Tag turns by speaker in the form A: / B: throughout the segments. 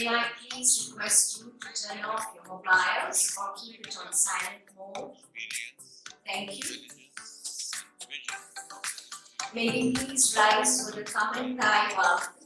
A: May I please request you to turn off your mobiles or keep it on silent mode? Thank you. May we please rise for the Conclave welcome.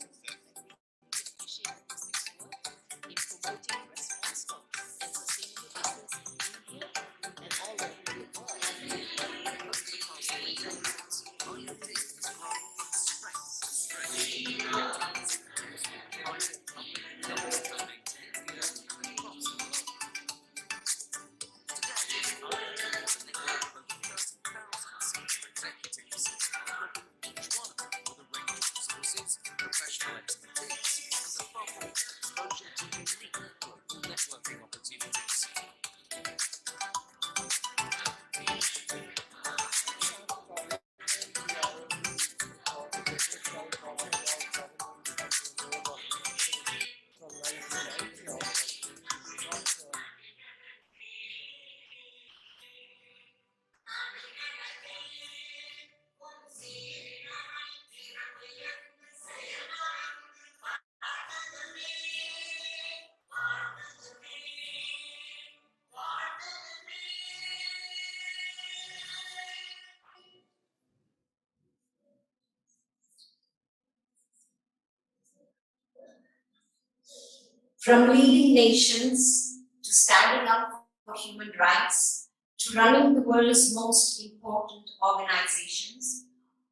A: From leading nations to standing up for human rights to running the world's most important organizations,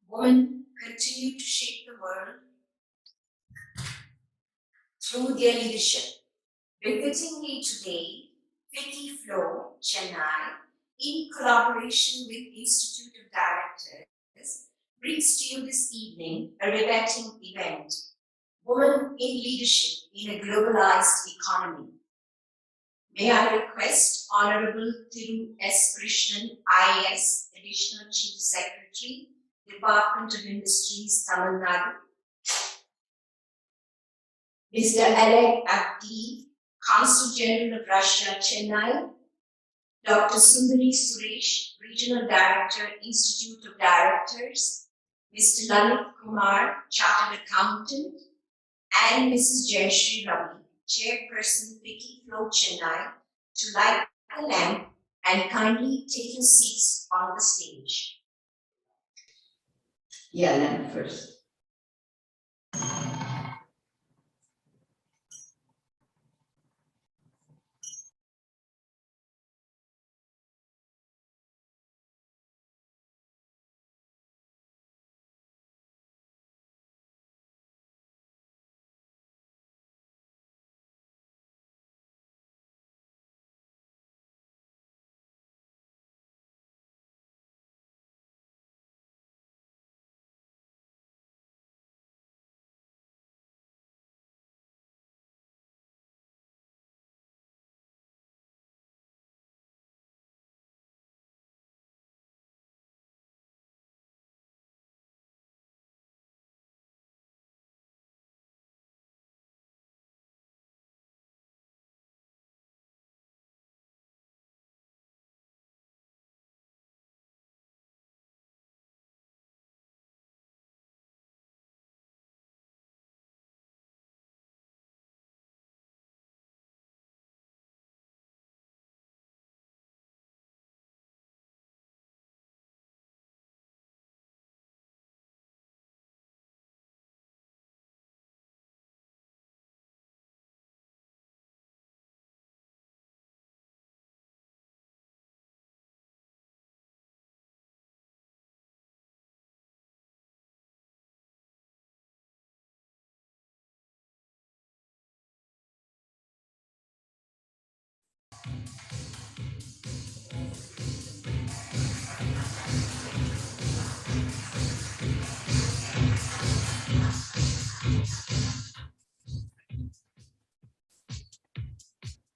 A: women continue to shape the world through their leadership. Befittingly today, FICCI Flow, Chennai, in collaboration with Institute of Directors, brings to you this evening a riveting event, Women in Leadership in a Globalized Economy. May I request Honorable Thiru S. Krishnan, IAS, Additional Chief Secretary, Department of Industries, Tamil Nadu, Mr. Alec Abdi, Consul General of Russia, Chennai, Dr. Sundari Suresh, Regional Director, Institute of Directors, Mr. Lalit Kumar, Chartered Accountant, and Mrs. Jayashree Ravi, Chairperson, FICCI Flow, Chennai, to light the lamp and kindly take your seats on the stage.
B: Yeah, lamp first.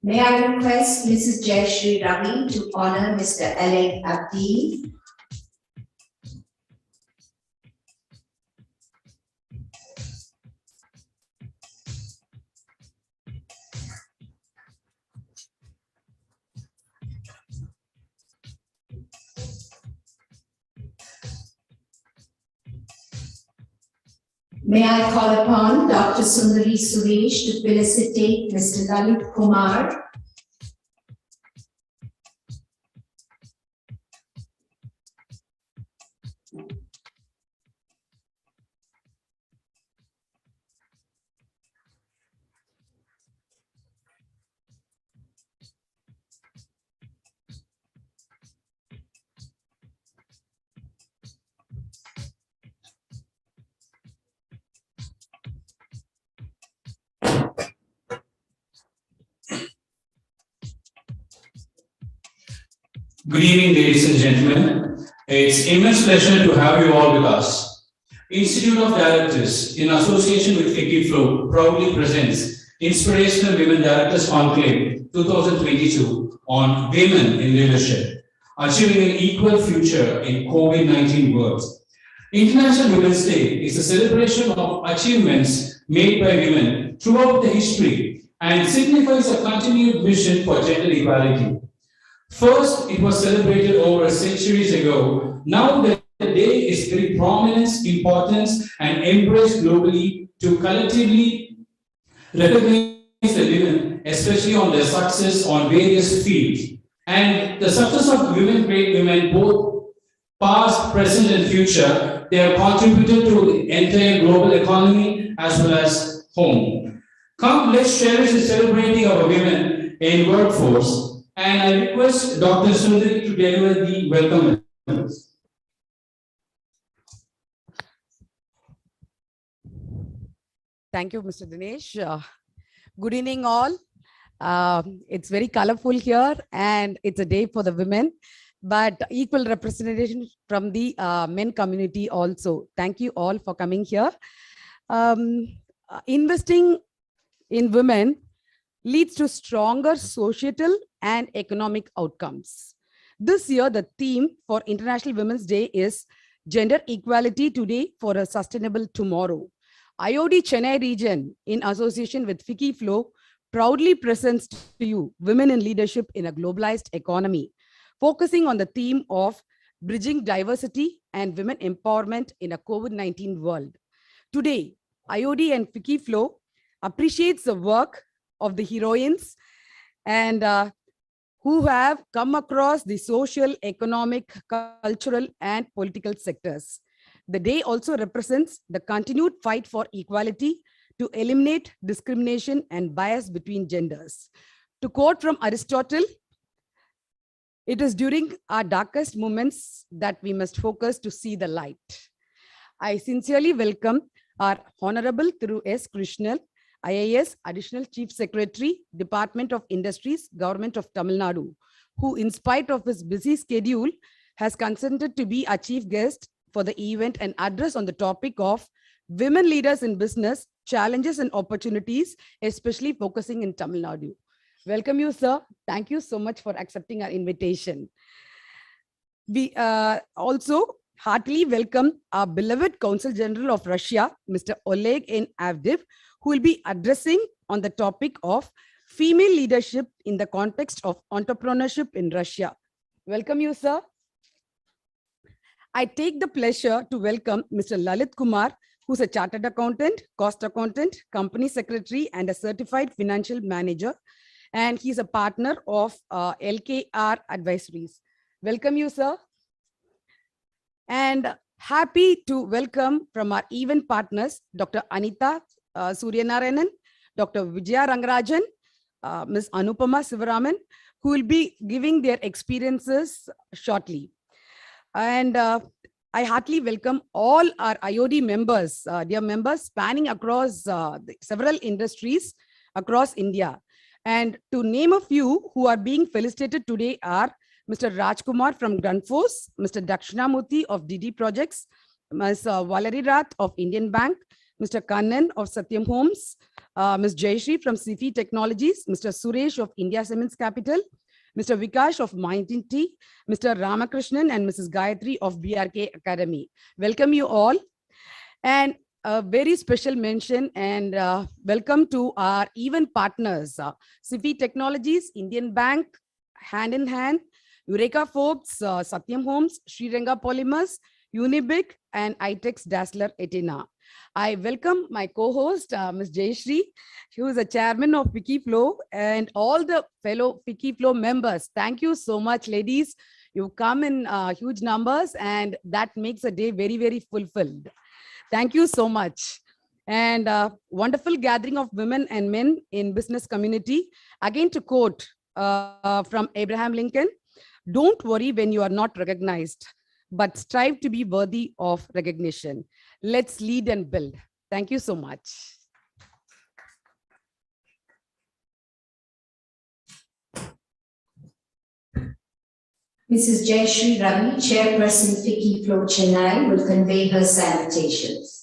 A: May I request Mrs. Jayashree Ravi to honor Mr. Alec Abdi. May I call upon Dr. Sundari Suresh to felicitate Mr. Lalit Kumar.
B: Good evening, ladies and gentlemen. It's immense pleasure to have you all with us. Institute of Directors, in association with FICCI Flow, proudly presents Inspirational Women Directors Conclave 2022 on Women in Leadership, Achieving an Equal Future in COVID-19 World. International Women's Day is a celebration of achievements made by women throughout the history and signifies a continued vision for gender equality. First, it was celebrated over centuries ago. Now the day is very prominent, importance, and embraced globally to collectively recognize the women, especially on their success on various fields. And the success of women, great women, both past, present, and future, they have contributed to the entire global economy as well as home. Come, let's cherish the celebrating of women in workforce. And I request Dr. Sundari to deliver the welcome message.
C: Thank you, Mr. Dinesh. Good evening, all. It's very colorful here, and it's a day for the women, but equal representation from the men community also. Thank you all for coming here. Investing in women leads to stronger societal and economic outcomes. This year, the theme for International Women's Day is Gender Equality Today for a Sustainable Tomorrow. IOD Chennai region, in association with FICCI Flow, proudly presents to you Women in Leadership in a Globalized Economy, focusing on the theme of bridging diversity and women empowerment in a COVID-19 world. Today, IOD and FICCI Flow appreciates the work of the heroines and who have come across the social, economic, cultural, and political sectors. The day also represents the continued fight for equality to eliminate discrimination and bias between genders. To quote from Aristotle, it is during our darkest moments that we must focus to see the light. I sincerely welcome our Honorable Thiru S. Krishnal, IAS Additional Chief Secretary, Department of Industries, Government of Tamil Nadu, who in spite of his busy schedule has consented to be our chief guest for the event and address on the topic of women leaders in business, challenges and opportunities, especially focusing in Tamil Nadu. Welcome you, sir. Thank you so much for accepting our invitation. We also heartily welcome our beloved Consul General of Russia, Mr. Oleg N. Avdiv, who will be addressing on the topic of female leadership in the context of entrepreneurship in Russia. Welcome you, sir. I take the pleasure to welcome Mr. Lalit Kumar, who's a chartered accountant, cost accountant, company secretary, and a certified financial manager. And he's a partner of LKR Advisories. Welcome you, sir. And happy to welcome from our event partners, Dr. Anita Suryanarayanan, Dr. Vijaya Rangarajan, Ms. Anupama Sivaraman, who will be giving their experiences shortly. And I heartily welcome all our IOD members, dear members, spanning across several industries across India. And to name a few who are being felicitated today are Mr. Rajkumar from Grundfos, Mr. Dakshinamurthy of DD Projects, Ms. Valerie Rath of Indian Bank, Mr. Kannan of Satyam Homes, Ms. Jayashree from Sifi Technologies, Mr. Suresh of India Cements Capital, Mr. Vikash of Mindinty, Mr. Ramakrishnan and Mrs. Gayatri of BRK Academy. Welcome you all. And a very special mention and welcome to our event partners, Sifi Technologies, Indian Bank, Hand in Hand, Eureka Forbes, Satyam Homes, Sri Ranga Polymers, Unibic, and ITEX Dazzler Etina. I welcome my co-host, Ms. Jayashree, who is the chairman of FICCI Flow, and all the fellow FICCI Flow members. Thank you so much, ladies. You come in huge numbers, and that makes a day very, very fulfilled. Thank you so much. And wonderful gathering of women and men in business community. Again, to quote from Abraham Lincoln, don't worry when you are not recognized, but strive to be worthy of recognition. Let's lead and build. Thank you so much.
A: Mrs. Jayashree Ravi, Chairperson FICCI Flow Chennai, will convey her salutations.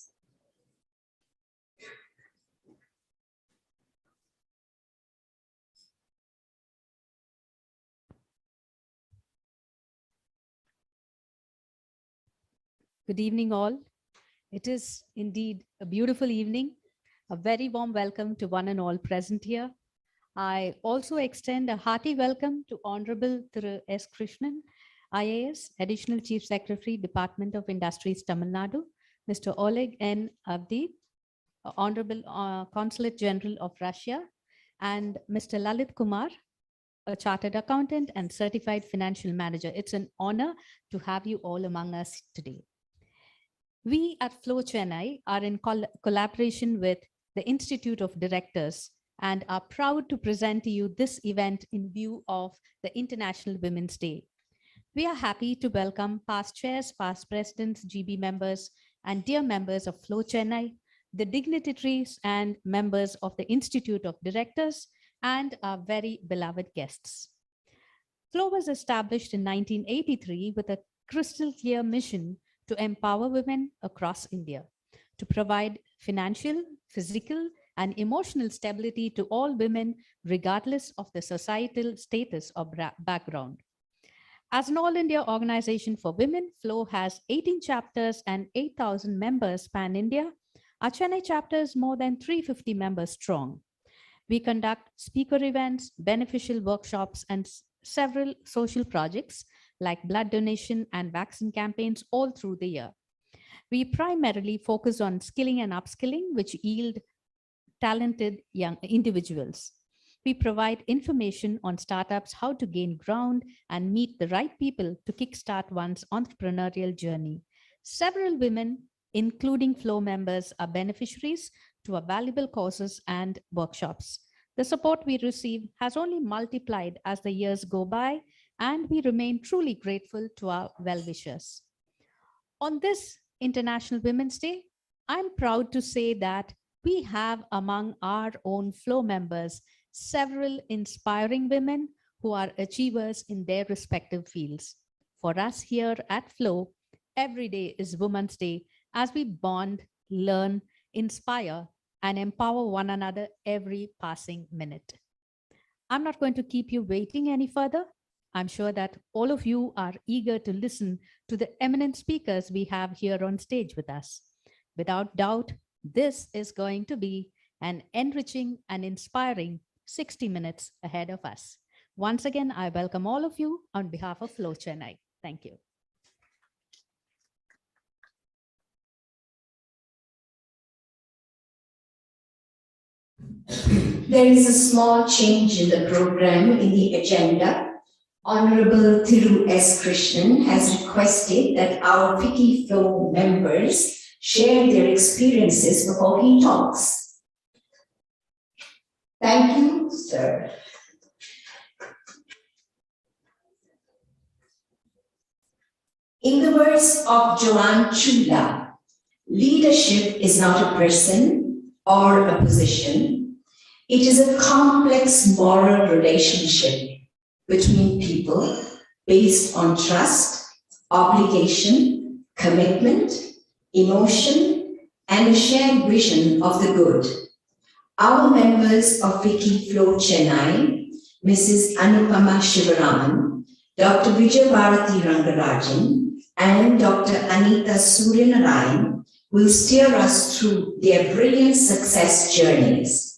D: Good evening, all. It is indeed a beautiful evening. A very warm welcome to one and all present here. I also extend a hearty welcome to Honorable Thiru S. Krishnan, IAS, Additional Chief Secretary, Department of Industries, Tamil Nadu, Mr. Oleg N. Avdi, Honorable Consulate General of Russia, and Mr. Lalit Kumar, a chartered accountant and certified financial manager. It's an honor to have you all among us today. We at Flow Chennai are in collaboration with the Institute of Directors and are proud to present to you this event in view of the International Women's Day. We are happy to welcome past chairs, past presidents, GB members, and dear members of Flow Chennai, the dignitaries and members of the Institute of Directors, and our very beloved guests. Flow was established in 1983 with a crystal clear mission to empower women across India, to provide financial, physical, and emotional stability to all women, regardless of the societal status or background. As an all India organization for women, Flow has 18 chapters and 8,000 members pan-India. Our Chennai chapter is more than 350 members strong. We conduct speaker events, beneficial workshops, and several social projects like blood donation and vaccine campaigns all through the year. We primarily focus on skilling and upskilling, which yield talented young individuals. We provide information on startups, how to gain ground and meet the right people to kickstart one's entrepreneurial journey. Several women, including Flow members, are beneficiaries to our valuable courses and workshops. The support we receive has only multiplied as the years go by, and we remain truly grateful to our well-wishers. On this International Women's Day, I'm proud to say that we have among our own Flow members several inspiring women who are achievers in their respective fields. For us here at Flow, every day is Women's Day as we bond, learn, inspire, and empower one another every passing minute. I'm not going to keep you waiting any further. I'm sure that all of you are eager to listen to the eminent speakers we have here on stage with us. Without doubt, this is going to be an enriching and inspiring 60 minutes ahead of us. Once again, I welcome all of you on behalf of Flow Chennai. Thank you.
A: There is a small change in the program in the agenda. Honorable Thiru S. Krishnan has requested that our FICCI Flow members share their experiences before he talks. Thank you, sir. In the words of Joanne Chula, leadership is not a person or a position. It is a complex moral relationship between people based on trust, obligation, commitment, emotion, and a shared vision of the good. Our members of FICCI Flow Chennai, Mrs. Anupama Shivaraman, Dr. Vijay Bharati Rangarajan, and Dr. Anita Suryanarayan will steer us through their brilliant success journeys.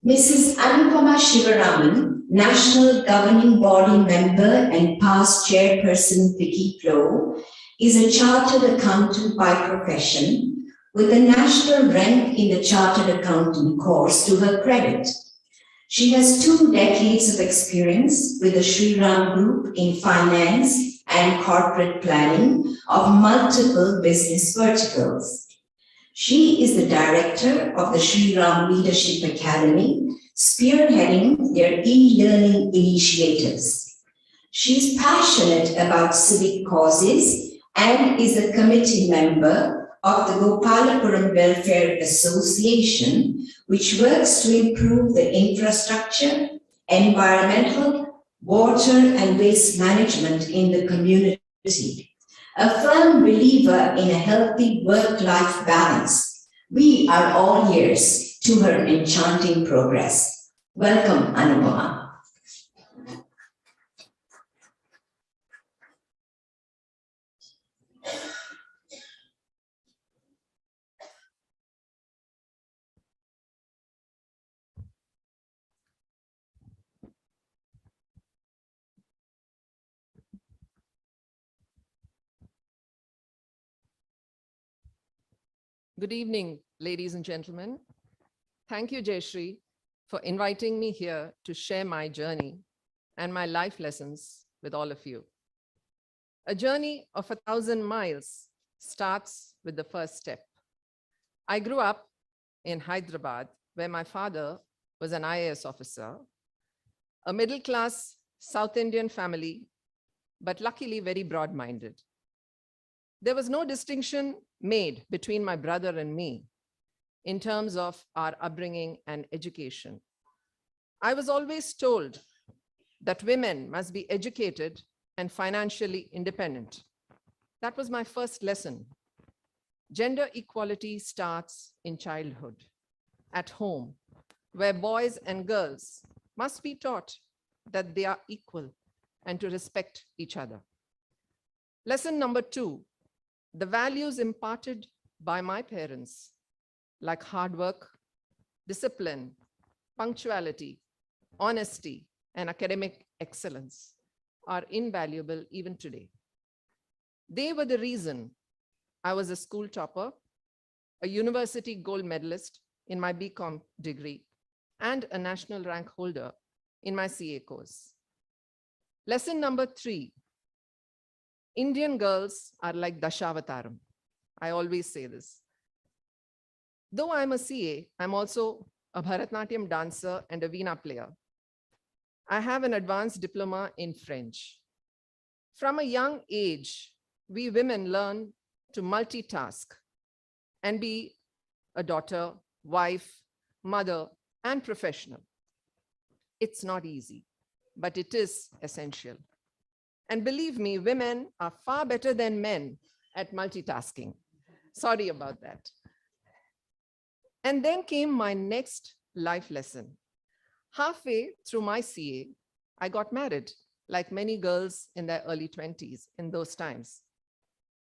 A: Mrs. Anupama Shivaraman, National Governing Body member and past chairperson FICCI Flow, is a chartered accountant by profession with a national rank in the chartered accountant course to her credit. She has 2 decades of experience with the Sri Ram Group in finance and corporate planning of multiple business verticals. She is the director of the Sri Ram Leadership Academy, spearheading their e-learning initiatives. She is passionate about civic causes and is a committee member of the Gopalapuram Welfare Association, which works to improve the infrastructure, environmental, water and waste management in the community. A firm believer in a healthy work-life balance, we are all ears to her enchanting progress. Welcome, Anupama.
E: Good evening, ladies and gentlemen. Thank you, Jayashree, for inviting me here to share my journey and my life lessons with all of you. A journey of 1,000 miles starts with the first step. I grew up in Hyderabad, where my father was an IAS officer, a middle-class South Indian family, but luckily very broad-minded. There was no distinction made between my brother and me in terms of our upbringing and education. I was always told that women must be educated and financially independent. That was my first lesson. Gender equality starts in childhood, at home, where boys and girls must be taught that they are equal and to respect each other. Lesson number 2, the values imparted by my parents, like hard work, discipline, punctuality, honesty, and academic excellence, are invaluable even today. They were the reason I was a school topper, a university gold medalist in my BCom degree, and a national rank holder in my CA course. Lesson number 3, Indian girls are like Dashavataram. I always say this. Though I'm a CA, I'm also a Bharatanatyam dancer and a Veena player. I have an advanced diploma in French. From a young age, we women learn to multitask and be a daughter, wife, mother, and professional. It's not easy, but it is essential. And believe me, women are far better than men at multitasking. Sorry about that. And then came my next life lesson. Halfway through my CA, I got married, like many girls in their early 20s in those times.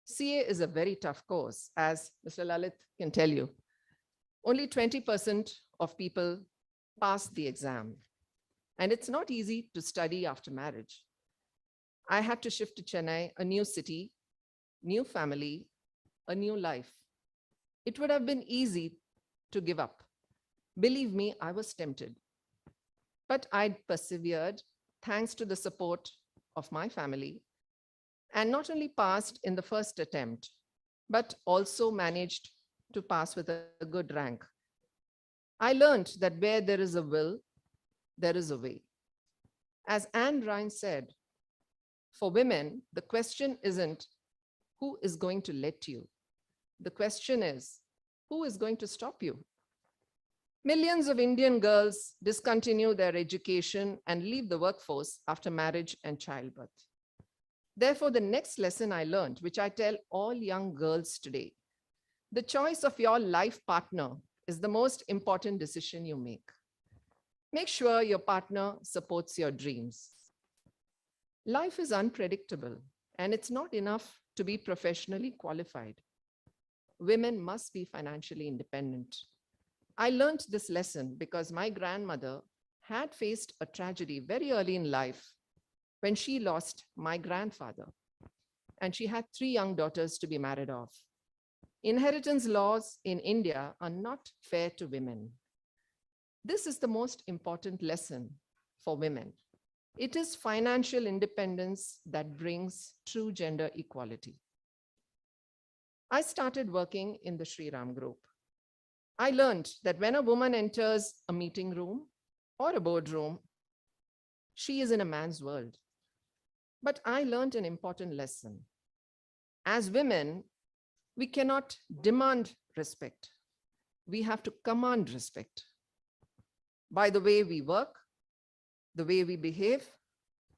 E: CA is a very tough course, as Mr. Lalit can tell you. Only 20% of people pass the exam. And it's not easy to study after marriage. I had to shift to Chennai, a new city, new family, a new life. It would have been easy to give up. Believe me, I was tempted. But I persevered thanks to the support of my family, and not only passed in the first attempt, but also managed to pass with a good rank. I learned that where there is a will, there is a way. As Anne Ryan said, for women, the question isn't who is going to let you. The question is, who is going to stop you? Millions of Indian girls discontinue their education and leave the workforce after marriage and childbirth. Therefore, the next lesson I learned, which I tell all young girls today, the choice of your life partner is the most important decision you make. Make sure your partner supports your dreams. Life is unpredictable, and it's not enough to be professionally qualified. Women must be financially independent. I learned this lesson because my grandmother had faced a tragedy very early in life when she lost my grandfather. and she had 3 young daughters to be married off. Inheritance laws in India are not fair to women. This is the most important lesson for women. It is financial independence that brings true gender equality. I started working in the Sri Ram Group. I learned that when a woman enters a meeting room or a boardroom, she is in a man's world. But I learned an important lesson. As women, we cannot demand respect. We have to command respect by the way we work, the way we behave,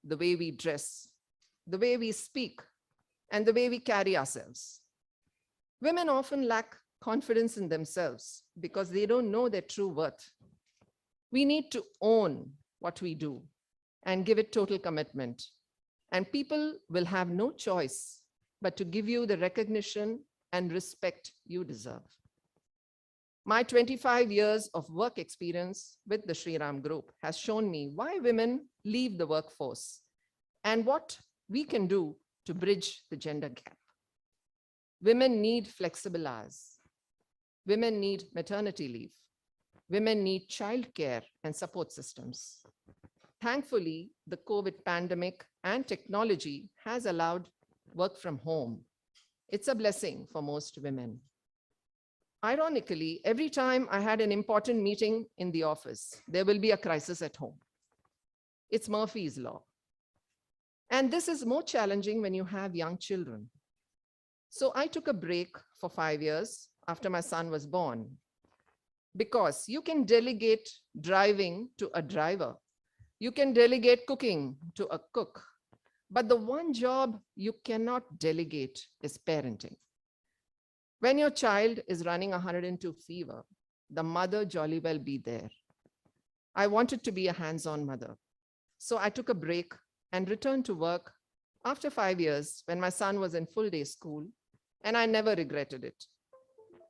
E: the way we dress, the way we speak, and the way we carry ourselves. Women often lack confidence in themselves because they don't know their true worth. We need to own what we do and give it total commitment. And people will have no choice but to give you the recognition and respect you deserve. My 25 years of work experience with the Sri Ram Group has shown me why women leave the workforce and what we can do to bridge the gender gap. Women need flexible hours. Women need maternity leave. Women need childcare and support systems. Thankfully, the COVID pandemic and technology has allowed work from home. It's a blessing for most women. Ironically, every time I had an important meeting in the office, there will be a crisis at home. It's Murphy's Law. And this is more challenging when you have young children. So I took a break for 5 years after my son was born, because you can delegate driving to a driver. You can delegate cooking to a cook. But the one job you cannot delegate is parenting. When your child is running 102 fever, the mother jolly well be there. I wanted to be a hands-on mother. So I took a break and returned to work after 5 years when my son was in full day school, and I never regretted it.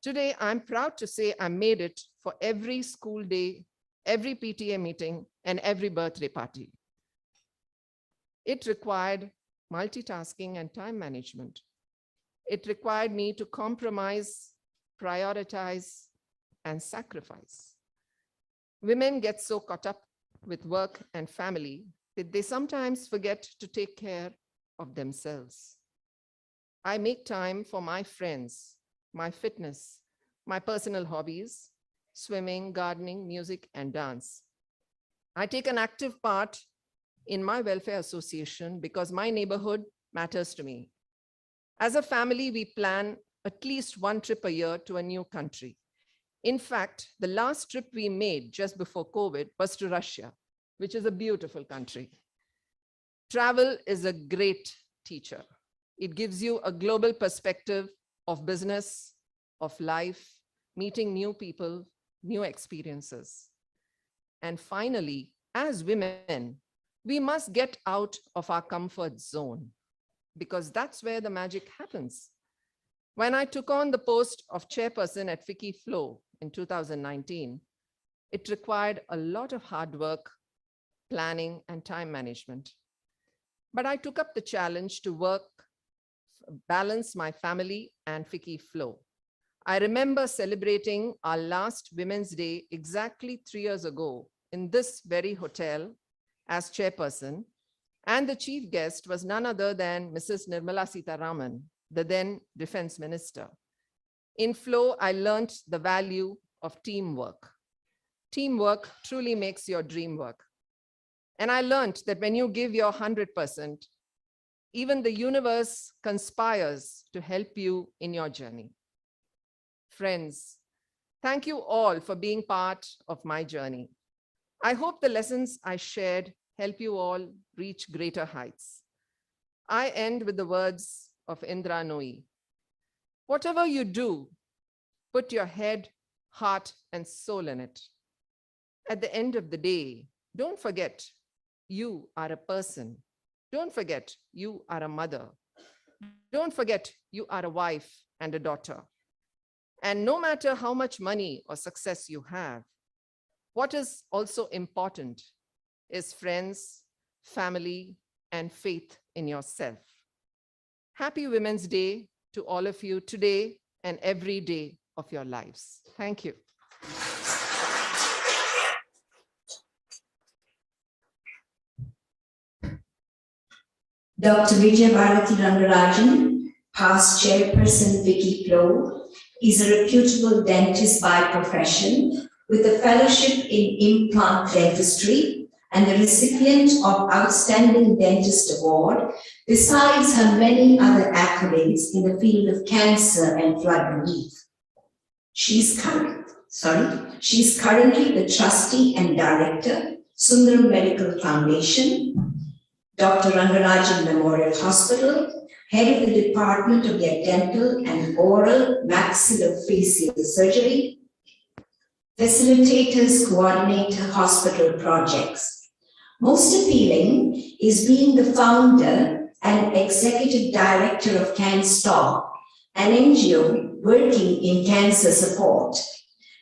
E: Today, I'm proud to say I made it for every school day, every PTA meeting, and every birthday party. It required multitasking and time management. It required me to compromise, prioritize, and sacrifice. Women get so caught up with work and family that they sometimes forget to take care of themselves. I make time for my friends, my fitness, my personal hobbies, swimming, gardening, music, and dance. I take an active part in my welfare association because my neighborhood matters to me. As a family, we plan at least one trip a year to a new country. In fact, the last trip we made just before COVID was to Russia, which is a beautiful country. Travel is a great teacher. It gives you a global perspective of business, of life, meeting new people, new experiences. And finally, as women, we must get out of our comfort zone, because that's where the magic happens. When I took on the post of chairperson at FICCI Flow in 2019, it required a lot of hard work, planning, and time management. But I took up the challenge to balance my family and FICCI Flow. I remember celebrating our last Women's Day exactly 3 years ago in this very hotel as chairperson, and the chief guest was none other than Mrs. Nirmala Sitharaman, the then defense minister. In Flow, I learned the value of teamwork. Teamwork truly makes your dream work. And I learned that when you give your 100%, even the universe conspires to help you in your journey. Friends, thank you all for being part of my journey. I hope the lessons I shared help you all reach greater heights. I end with the words of Indra Nooyi. Whatever you do, put your head, heart, and soul in it. At the end of the day, don't forget you are a person. Don't forget you are a mother. Don't forget you are a wife and a daughter. And no matter how much money or success you have, what is also important is friends, family, and faith in yourself. Happy Women's Day to all of you today and every day of your lives. Thank you.
A: Dr. Vijay Bharati Rangarajan, past chairperson Vicky Flo, is a reputable dentist by profession with a fellowship in implant dentistry and the recipient of Outstanding Dentist Award, besides her many other accolades in the field of cancer and flood relief. She's currently the trustee and director, Sundaram Medical Foundation, Dr. Rangarajan Memorial Hospital, head of the Department of Dental and Oral Maxillofacial Surgery, facilitators, coordinator, hospital projects. Most appealing is being the founder and executive director of CanStop, an NGO working in cancer support.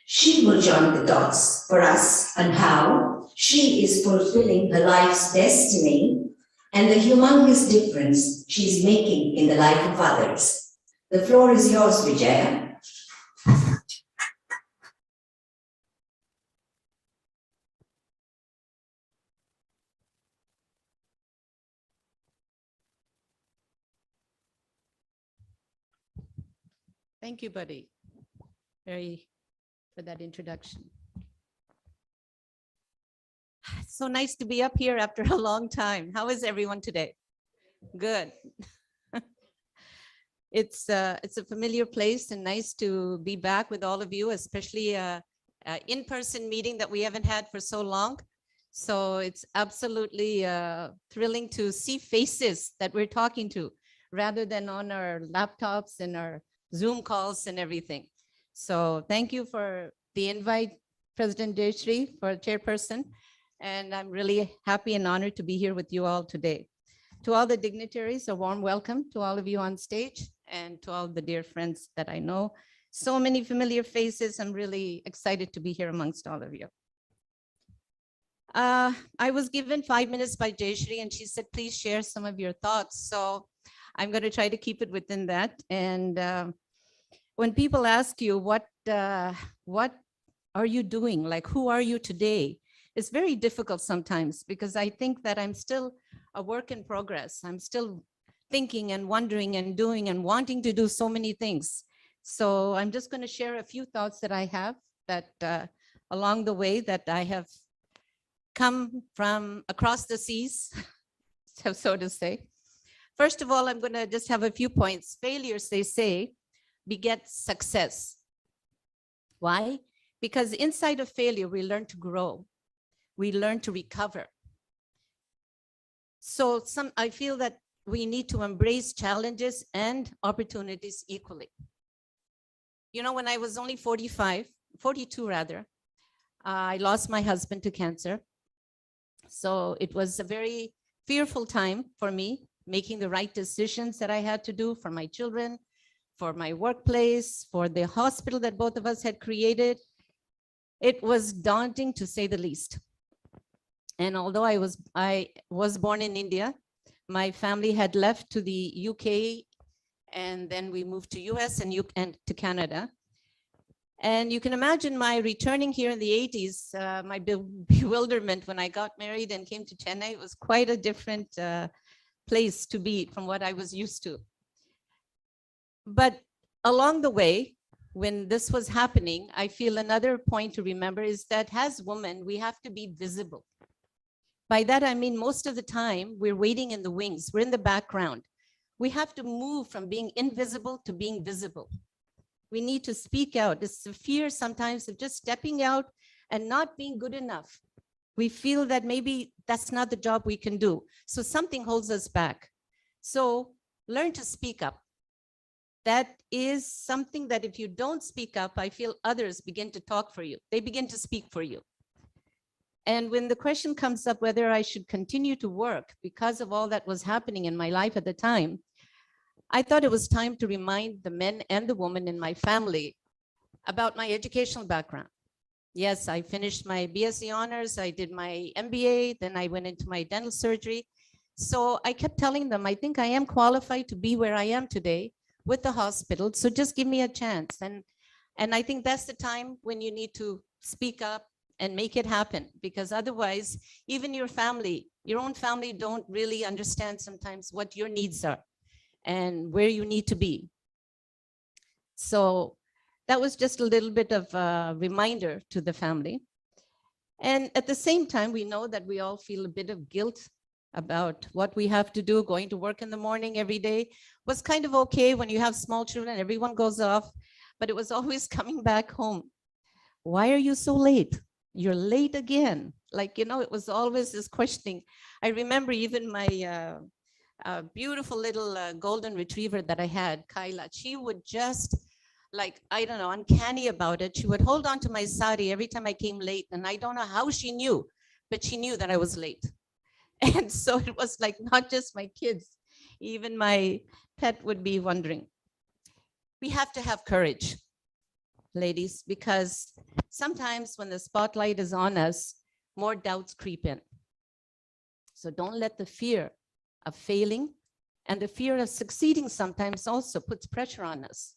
A: She will join the dots for us on how she is fulfilling her life's destiny and the humongous difference she's making in the life of others. The floor is yours, Vijaya.
F: Thank you, Buddy, for that introduction. So nice to be up here after a long time. How is everyone today? Good. It's a familiar place and nice to be back with all of you, especially a in-person meeting that we haven't had for so long. So it's absolutely thrilling to see faces that we're talking to rather than on our laptops and our Zoom calls and everything. So thank you for the invite, President Jayashree, for chairperson. And I'm really happy and honored to be here with you all today. To all the dignitaries, a warm welcome to all of you on stage and to all the dear friends that I know. So many familiar faces. I'm really excited to be here amongst all of you. I was given 5 minutes by Jayashree and she said, please share some of your thoughts. So I'm going to try to keep it within that. And when people ask you, what are you doing? Like, who are you today? It's very difficult sometimes because I think that I'm still a work in progress. I'm still thinking and wondering and doing and wanting to do so many things. So I'm just going to share a few thoughts that I have that along the way that I have come from across the seas, so to say. First of all, I'm going to just have a few points. Failures, they say, beget success. Why? Because inside of failure, we learn to grow. We learn to recover. So I feel that we need to embrace challenges and opportunities equally. You know, when I was only 42 rather, I lost my husband to cancer. So it was a very fearful time for me, making the right decisions that I had to do for my children, for my workplace, for the hospital that both of us had created. It was daunting to say the least. And although I was born in India, my family had left to the UK, and then we moved to US and to Canada. And you can imagine my returning here in the 80s, my bewilderment when I got married and came to Chennai. It was quite a different place to be from what I was used to. But along the way, when this was happening, I feel another point to remember is that as women, we have to be visible. By that, I mean, most of the time, we're waiting in the wings. We're in the background. We have to move from being invisible to being visible. We need to speak out. It's the fear sometimes of just stepping out and not being good enough. We feel that maybe that's not the job we can do. So something holds us back. So learn to speak up. That is something that if you don't speak up, I feel others begin to talk for you. They begin to speak for you. And when the question comes up whether I should continue to work because of all that was happening in my life at the time, I thought it was time to remind the men and the women in my family about my educational background. Yes, I finished my BSc honors, I did my MBA, then I went into my dental surgery. So I kept telling them, I think I am qualified to be where I am today with the hospital. So just give me a chance. And I think that's the time when you need to speak up and make it happen, because otherwise, even your family, your own family don't really understand sometimes what your needs are and where you need to be. So that was just a little bit of a reminder to the family. And at the same time, we know that we all feel a bit of guilt about what we have to do. Going to work in the morning every day was kind of okay when you have small children, everyone goes off, but it was always coming back home. Why are you so late? You're late again. Like, it was always this questioning. I remember even my beautiful little golden retriever that I had, Kyla, she would just, like, I don't know, uncanny about it. She would hold on to my sari every time I came late. And I don't know how she knew, but she knew that I was late. And so it was like, not just my kids, even my pet would be wondering. We have to have courage, ladies, because sometimes when the spotlight is on us, more doubts creep in. So don't let the fear of failing and the fear of succeeding sometimes also puts pressure on us,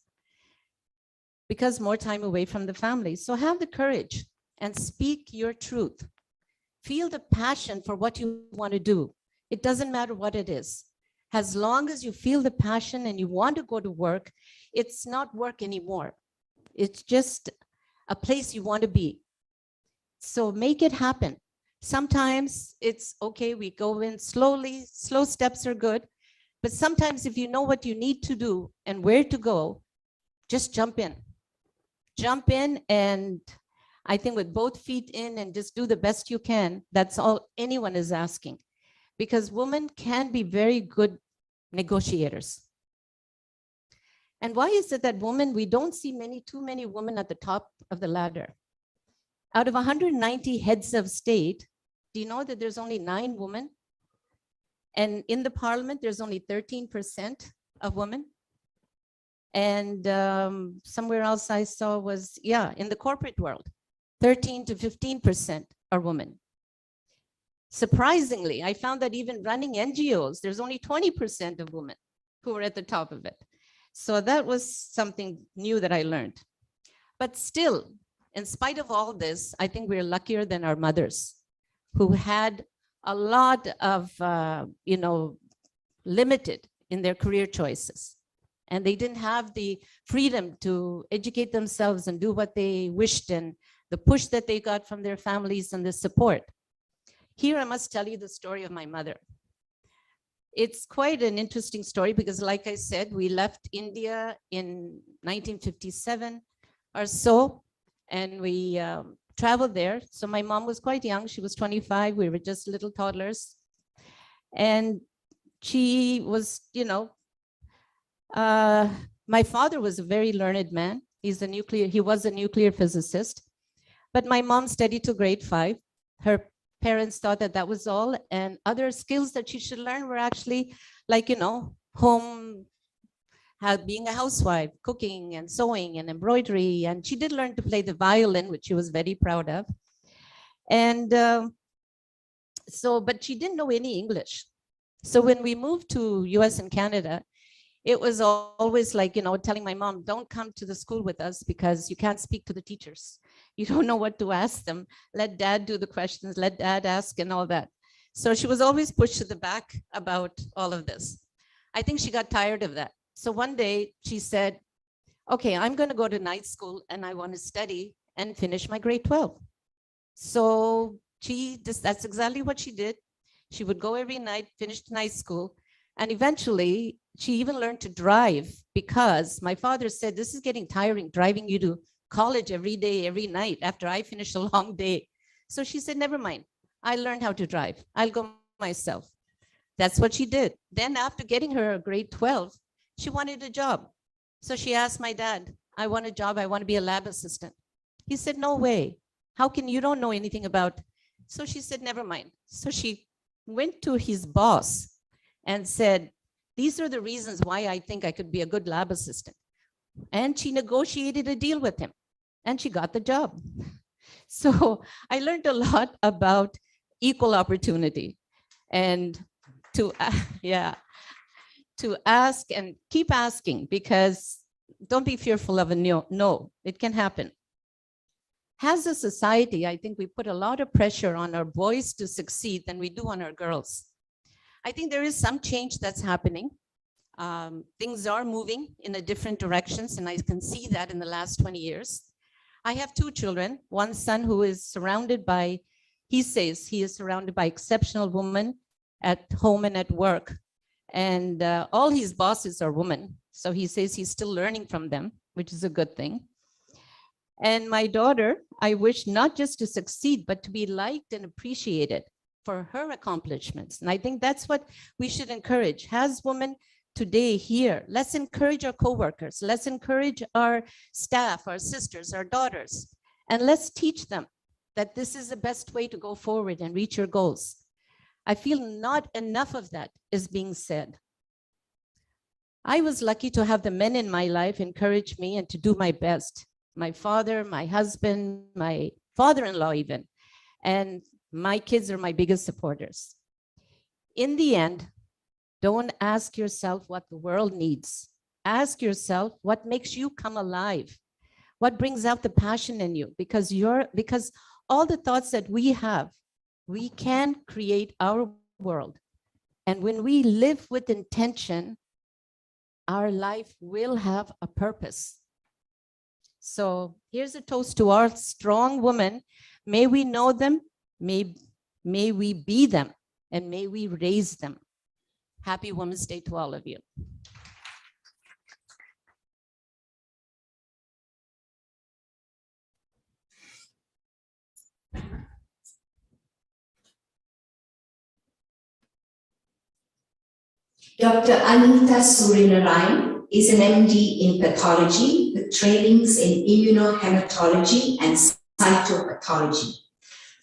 F: because more time away from the family. So have the courage and speak your truth. Feel the passion for what you want to do. It doesn't matter what it is. As long as you feel the passion and you want to go to work, it's not work anymore. It's just a place you want to be. So make it happen. Sometimes it's okay, we go in slowly, slow steps are good. But sometimes if you know what you need to do and where to go, just jump in. Jump in, and I think with both feet in and just do the best you can. That's all anyone is asking, because women can be very good negotiators. And why is it that women, we don't see too many women at the top of the ladder? Out of 190 heads of state, do you know that there's only 9 women? And in the parliament, there's only 13% of women. And somewhere else I saw was, in the corporate world, 13 to 15% are women. Surprisingly, I found that even running NGOs, there's only 20% of women who are at the top of it. So that was something new that I learned. But still, in spite of all this, I think we're luckier than our mothers, who had a lot of, limited in their career choices. And they didn't have the freedom to educate themselves and do what they wished, and the push that they got from their families and the support. Here, I must tell you the story of my mother. It's quite an interesting story because, like I said, we left India in 1957 or so, and we traveled there. So my mom was quite young. She was 25. We were just little toddlers. And she was, my father was a very learned man. He was a nuclear physicist. But my mom studied till grade 5. Her parents thought that that was all. And other skills that she should learn were actually like, home, being a housewife, cooking and sewing and embroidery. And she did learn to play the violin, which she was very proud of. And but she didn't know any English. So when we moved to US and Canada, it was always like, telling my mom, don't come to the school with us because you can't speak to the teachers. You don't know what to ask them. Let dad do the questions, let dad ask and all that. So she was always pushed to the back about all of this. I think she got tired of that. So one day she said, okay, I'm going to go to night school and I want to study and finish my grade 12. So that's exactly what she did. She would go every night, finish night school. And eventually she even learned to drive, because my father said, this is getting tiring, driving you to college every day, every night after I finish a long day. So she said, never mind. I learned how to drive. I'll go myself. That's what she did. Then after getting her grade 12, she wanted a job. So she asked my dad, I want a job. I want to be a lab assistant. He said, no way. How can you don't know anything about? So she said, never mind. So she went to his boss and said, these are the reasons why I think I could be a good lab assistant. And she negotiated a deal with him and she got the job. So I learned a lot about equal opportunity. And to, yeah, to ask and keep asking, because don't be fearful of a no. No, it can happen. As a society, I think we put a lot of pressure on our boys to succeed than we do on our girls. I think there is some change that's happening. Things are moving in a different directions, and I can see that in the last 20 years. I have two children, one son who is surrounded by, he says he is surrounded by exceptional women at home and at work. And all his bosses are women. So he says he's still learning from them, which is a good thing. And my daughter, I wish not just to succeed, but to be liked and appreciated for her accomplishments. And I think that's what we should encourage. As women today here, let's encourage our coworkers, let's encourage our staff, our sisters, our daughters, and let's teach them that this is the best way to go forward and reach your goals. I feel not enough of that is being said. I was lucky to have the men in my life encourage me and to do my best. My father, my husband, my father-in-law even, and my kids are my biggest supporters. In the end, don't ask yourself what the world needs. Ask yourself what makes you come alive, what brings out the passion in you, because all the thoughts that we have, we can create our world. And when we live with intention, our life will have a purpose. So here's a toast to our strong women. May we know them, may we be them, and may we raise them. Happy Women's Day to all of you.
A: Dr. Anita Surinarayan is an MD in pathology with trainings in immunohematology and cytopathology.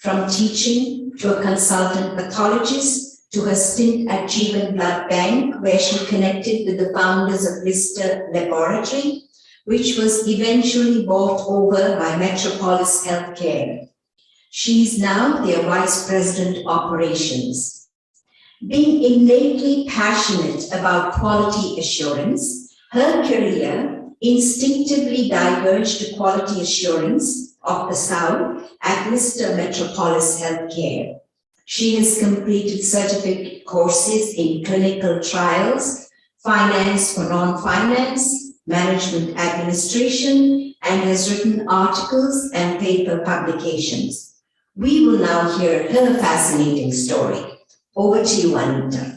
A: From teaching to a consultant pathologist to her stint at Jeevan Blood Bank, where she connected with the founders of Lister Laboratory, which was eventually bought over by Metropolis Healthcare. She is now their Vice President Operations. Being innately passionate about quality assurance, her career instinctively diverged to quality assurance of the South at Lister Metropolis Healthcare. She has completed certificate courses in clinical trials, finance for non-finance, management administration, and has written articles and paper publications. We will now hear her fascinating story. Over to you, Anita.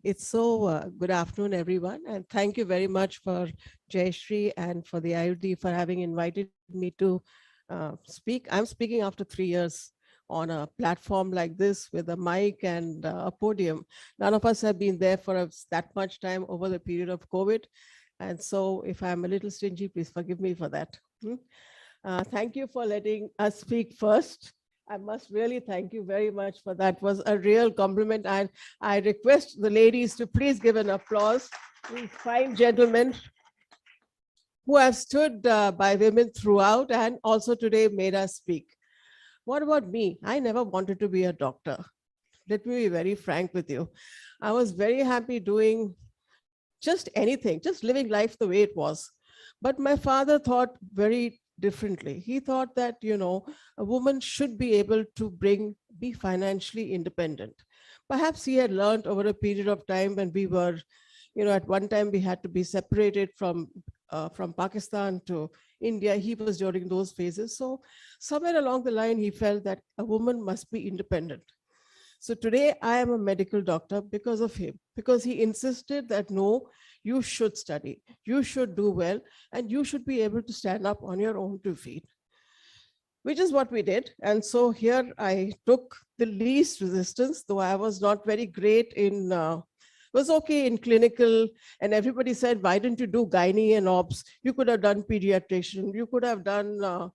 G: It's so good afternoon, everyone. And thank you very much for Jayashree and for the IOD for having invited me to speak. I'm speaking after 3 years on a platform like this with a mic and a podium. None of us have been there for that much time over the period of COVID. And so if I'm a little stingy, please forgive me for that. Thank you for letting us speak first. I must really thank you very much for that. It was a real compliment. And I request the ladies to please give an applause. These fine gentlemen who have stood by women throughout and also today made us speak. What about me? I never wanted to be a doctor. Let me be very frank with you. I was very happy doing just anything, just living life the way it was. But my father thought very differently. He thought that, you know, a woman should be able to be financially independent. Perhaps he had learned over a period of time when we were, you know, at one time we had to be separated from Pakistan to India. He was during those phases. So somewhere along the line, he felt that a woman must be independent. So today I am a medical doctor because of him, because he insisted that no, you should study, you should do well, and you should be able to stand up on your own 2 feet, which is what we did. And so here I took the least resistance, though I was not very great in, was okay in clinical, and everybody said, why didn't you do gynae and obs? You could have done pediatrician, you could have done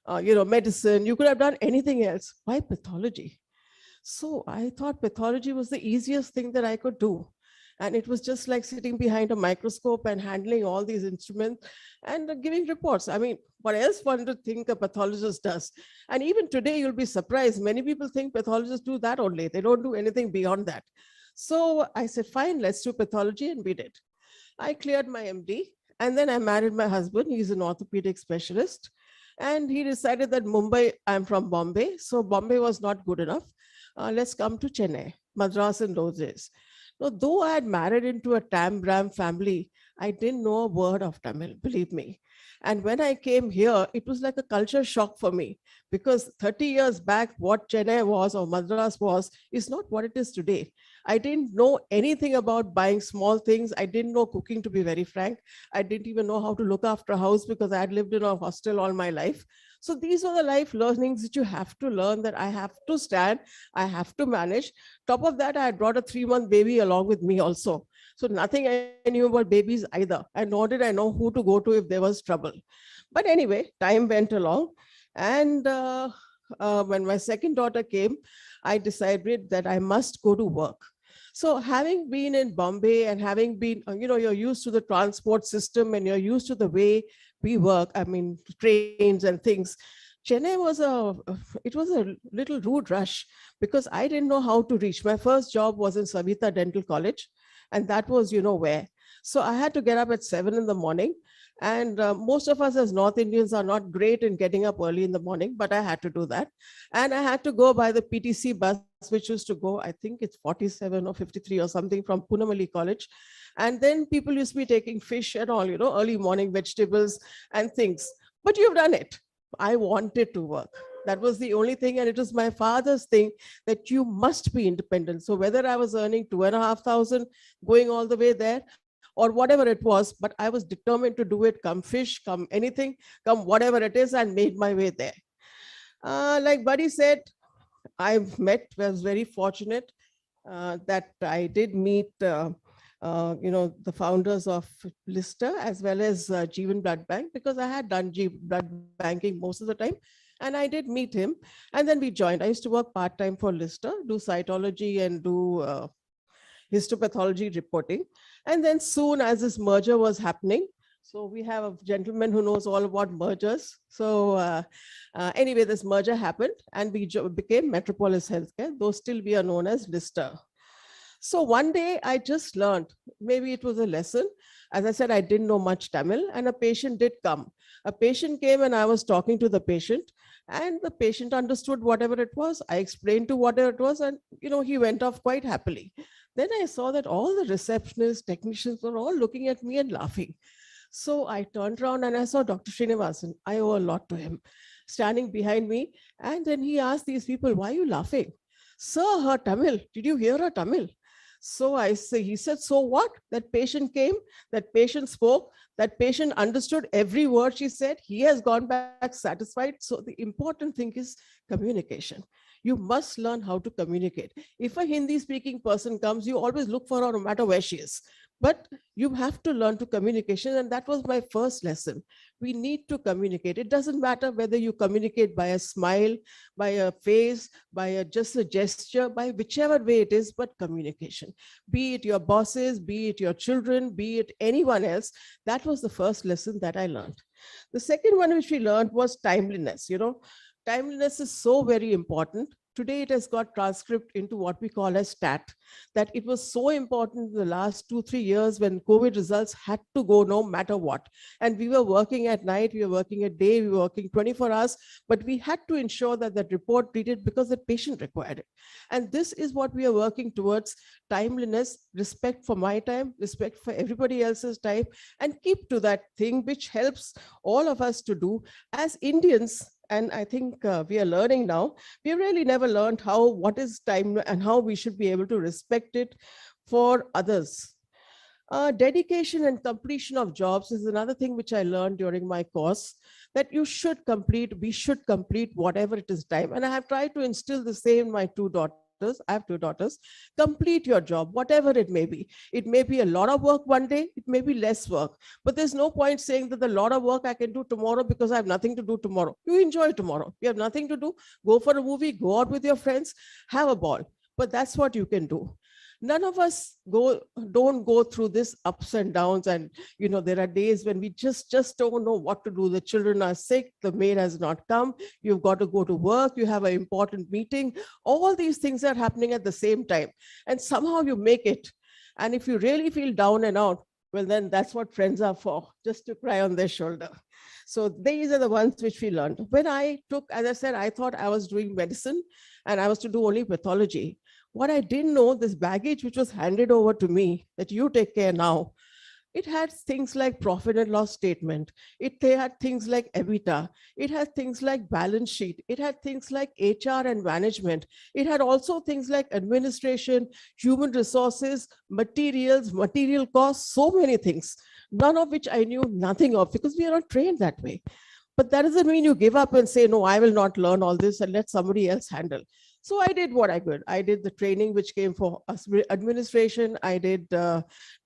G: medicine. You could have done anything else. Why pathology? So I thought pathology was the easiest thing that I could do. And it was just like sitting behind a microscope and handling all these instruments and giving reports. I mean, what else one to think a pathologist does? And even today, you'll be surprised. Many people think pathologists do that only. They don't do anything beyond that. So I said, fine, let's do pathology. And we did. I cleared my MD. And then I married my husband. He's an orthopedic specialist. And he decided that Mumbai, I'm from Bombay. So Bombay was not good enough. Let's come to Chennai, Madras in those days. Now, though I had married into a Tam Bram family, I didn't know a word of Tamil, believe me. And when I came here, it was like a culture shock for me because 30 years back, what Chennai was or Madras was is not what it is today. I didn't know anything about buying small things. I didn't know cooking, to be very frank. I didn't even know how to look after a house because I had lived in a hostel all my life. So these are the life learnings that you have to learn, that I have to stand, I have to manage. Top of that, I had brought a 3-month baby along with me also. So nothing I knew about babies either. And nor did I know who to go to if there was trouble. But anyway, time went along. And when my second daughter came, I decided that I must go to work. So having been in Bombay and having been, you're used to the transport system and you're used to the way we work, I mean, trains and things. Chennai was a little rude rush because I didn't know how to reach. My first job was in Savita Dental College, and that was, where. So I had to get up at 7 in the morning. And most of us as North Indians are not great in getting up early in the morning, but I had to do that. And I had to go by the PTC bus, which used to go, I think it's 47 or 53 or something from Punamali College. And then people used to be taking fish and all, early morning vegetables and things. But you've done it. I wanted to work. That was the only thing. And it was my father's thing that you must be independent. So whether I was earning 2,500 going all the way there, or whatever it was, but I was determined to do it, come fish, come anything, come whatever it is, and made my way there. Like Buddy said, was very fortunate that I did meet, the founders of Lister as well as Jeevan Blood Bank, because I had done blood banking most of the time. And I did meet him. And then we joined. I used to work part-time for Lister, do cytology and do histopathology reporting. And then soon as this merger was happening, so we have a gentleman who knows all about mergers. So anyway, this merger happened and we became Metropolis Healthcare, though still we are known as Lister. So one day I just learned, maybe it was a lesson. As I said, I didn't know much Tamil, and a patient did come. A patient came and I was talking to the patient, and the patient understood whatever it was. I explained to whatever it was, and he went off quite happily. Then I saw that all the receptionists, technicians were all looking at me and laughing. So I turned around and I saw Dr. Srinivasan. I owe a lot to him, standing behind me. And then he asked these people, why are you laughing? Sir, her Tamil. Did you hear her Tamil? So he said, so what? That patient came, that patient spoke, that patient understood every word she said. He has gone back satisfied. So the important thing is communication. You must learn how to communicate. If a Hindi speaking person comes, you always look for her no matter where she is. But you have to learn to communication. And that was my first lesson. We need to communicate. It doesn't matter whether you communicate by a smile, by a face, by just a gesture, by whichever way it is, but communication. Be it your bosses, be it your children, be it anyone else. That was the first lesson that I learned. The second one which we learned was timeliness. Timeliness is so very important. Today, it has got transcript into what we call as STAT, that it was so important in the last 2-3 years when COVID results had to go no matter what. And we were working at night, we were working at day, we were working 24 hours, but we had to ensure that that report treated because the patient required it. And this is what we are working towards: timeliness, respect for my time, respect for everybody else's time, and keep to that thing which helps all of us to do as Indians. And I think we are learning now. We really never learned what is time and how we should be able to respect it for others. Dedication and completion of jobs is another thing which I learned during my course, that we should complete whatever it is time. And I have tried to instill the same in my 2 daughters. I have two daughters, complete your job, whatever it may be. It may be a lot of work one day, it may be less work, but there's no point saying that the lot of work I can do tomorrow because I have nothing to do tomorrow. You enjoy tomorrow. You have nothing to do, go for a movie, go out with your friends, have a ball. But that's what you can do. None of us don't go through this ups and downs, and there are days when we just don't know what to do. The children are sick, the maid has not come, you've got to go to work, you have an important meeting. All these things are happening at the same time, and somehow you make it. And if you really feel down and out, well, then that's what friends are for, just to cry on their shoulder. So these are the ones which we learned. When I took, as I said, I thought I was doing medicine and I was to do only pathology. What I didn't know, this baggage which was handed over to me, that you take care now, it had things like profit and loss statement. They had things like EBITDA. It had things like balance sheet. It had things like HR and management. It had also things like administration, human resources, materials, material costs, so many things, none of which I knew nothing of because we are not trained that way. But that doesn't mean you give up and say, no, I will not learn all this and let somebody else handle. So I did what I could. I did the training which came for administration. I did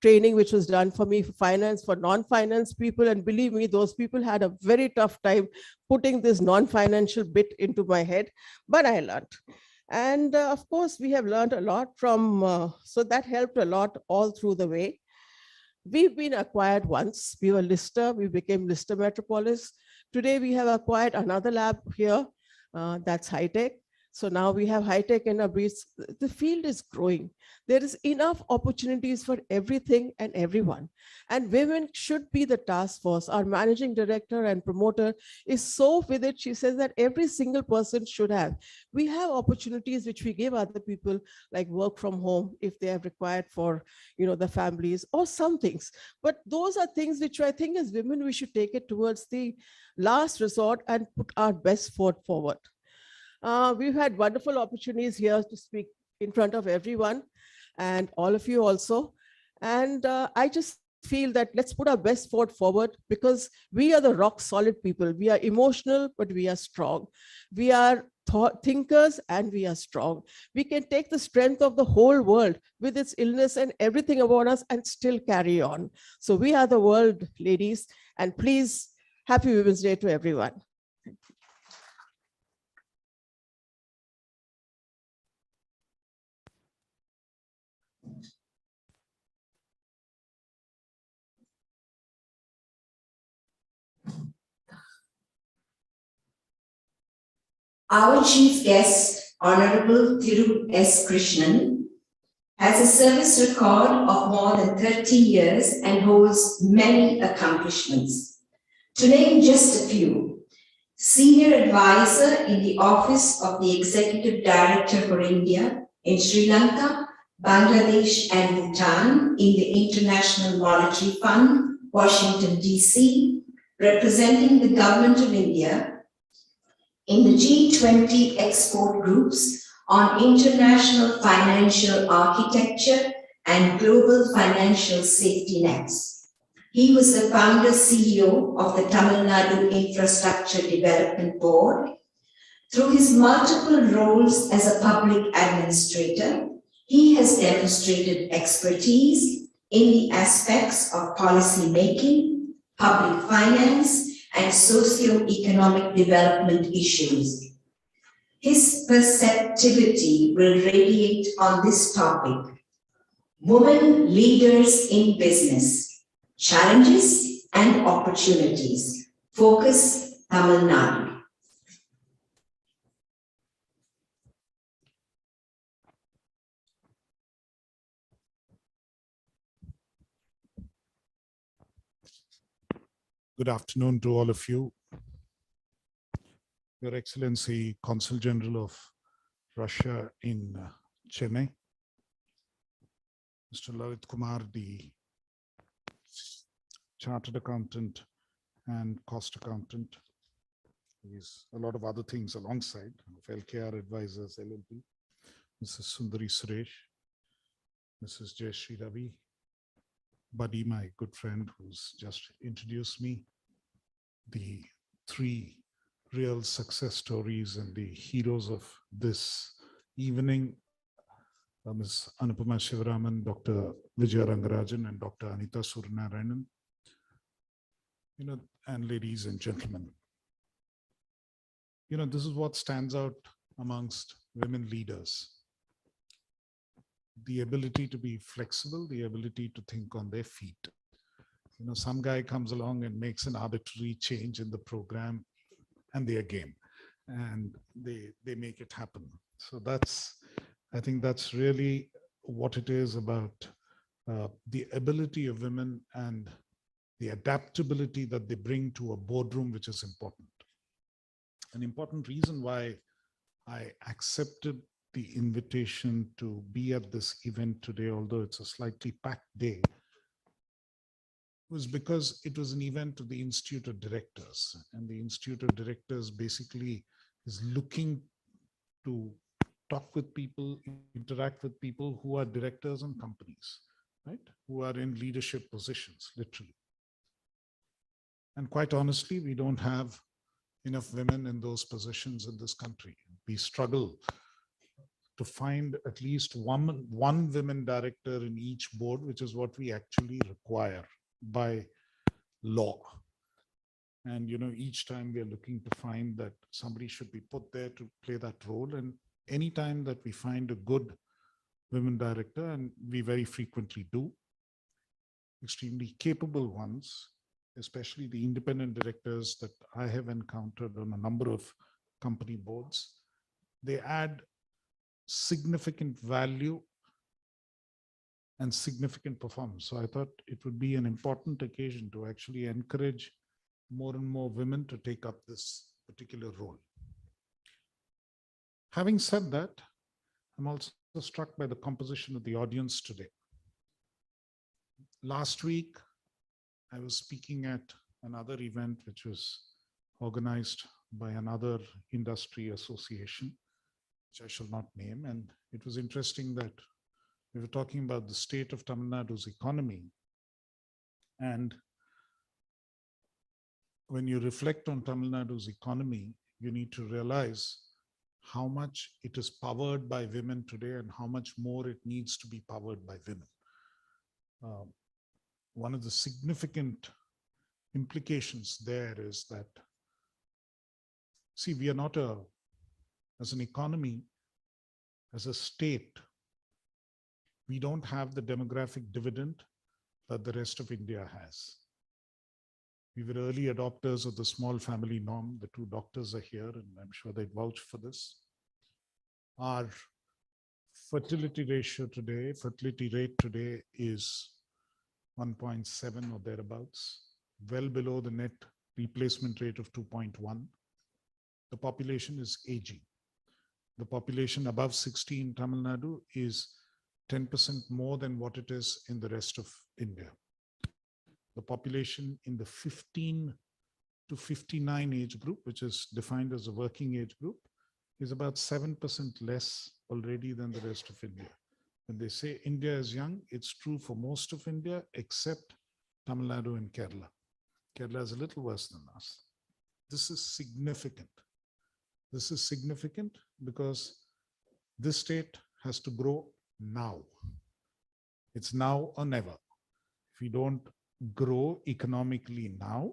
G: training which was done for me for finance, for non-finance people. And believe me, those people had a very tough time putting this non-financial bit into my head, but I learned. And of course, we have learned a lot from, so that helped a lot all through the way. We've been acquired once. We were Lister, we became Lister Metropolis. Today, we have acquired another lab here, that's high tech. So now we have high tech and the field is growing. There is enough opportunities for everything and everyone. And women should be the task force. Our managing director and promoter is so with it. She says that every single person should have. We have opportunities which we give other people, like work from home if they have required for the families or some things. But those are things which I think as women, we should take it towards the last resort and put our best foot forward. We've had wonderful opportunities here to speak in front of everyone and all of you also. And I just feel that let's put our best foot forward because we are the rock solid people. We are emotional, but we are strong. We are thinkers and we are strong. We can take the strength of the whole world with its illness and everything about us and still carry on. So we are the world, ladies, and please, happy Women's Day to everyone.
A: Our chief guest, Honorable Thiru S. Krishnan, has a service record of more than 30 years and holds many accomplishments. To name just a few, Senior Advisor in the Office of the Executive Director for India in Sri Lanka, Bangladesh and Bhutan in the International Monetary Fund, Washington, D.C., representing the Government of India in the G20 export groups on international financial architecture and global financial safety nets. He was the founder CEO of the Tamil Nadu Infrastructure Development Board. Through his multiple roles as a public administrator, he has demonstrated expertise in the aspects of policy making, public finance, and socio-economic development issues. His perceptivity will radiate on this topic: women leaders in business, challenges and opportunities. Focus, Tamil Nadu.
H: Good afternoon to all of you. Your Excellency, Consul General of Russia in Chennai, Mr. Lalit Kumar, the Chartered Accountant and Cost Accountant. He's a lot of other things alongside of LKR Advisors LLP, Mrs. Sundari Suresh, Mrs. Jayashree Ravi, Buddy, my good friend who's just introduced me, the three real success stories and the heroes of this evening Ms. Anupama Shivaraman, Dr. Vijaya Rangarajan, and Dr. Anita Suryanarayanan, and ladies and gentlemen. This is what stands out amongst women leaders. The ability to be flexible, the ability to think on their feet. Some guy comes along and makes an arbitrary change in the program and they are game, and they make it happen. So I think that's really what it is about the ability of women and the adaptability that they bring to a boardroom, which is important. An important reason why I accepted the invitation to be at this event today, although it's a slightly packed day, was because it was an event of the Institute of Directors. And the Institute of Directors basically is looking to talk with people, interact with people who are directors in companies, right? Who are in leadership positions, literally. And quite honestly, we don't have enough women in those positions in this country. We struggle to find at least one women director in each board, which is what we actually require by law. And each time we are looking to find that somebody should be put there to play that role. And anytime that we find a good women director, and we very frequently do, extremely capable ones, especially the independent directors that I have encountered on a number of company boards, they add significant value and significant performance. So I thought it would be an important occasion to actually encourage more and more women to take up this particular role. Having said that, I'm also struck by the composition of the audience today. Last week, I was speaking at another event which was organized by another industry association, which I shall not name. And it was interesting that we were talking about the state of Tamil Nadu's economy. And when you reflect on Tamil Nadu's economy, you need to realize how much it is powered by women today and how much more it needs to be powered by women. One of the significant implications there is that, see, we are not as an economy, as a state, we don't have the demographic dividend that the rest of India has. We were early adopters of the small family norm. The two doctors are here, and I'm sure they'd vouch for this. Our fertility rate today is 1.7 or thereabouts, well below the net replacement rate of 2.1. The population is aging. The population above 60 in Tamil Nadu is 10% more than what it is in the rest of India. The population in the 15 to 59 age group, which is defined as a working age group, is about 7% less already than the rest of India. When they say India is young, it's true for most of India except Tamil Nadu and Kerala. Kerala is a little worse than us. This is significant. This is significant because this state has to grow now. It's now or never. If we don't grow economically now,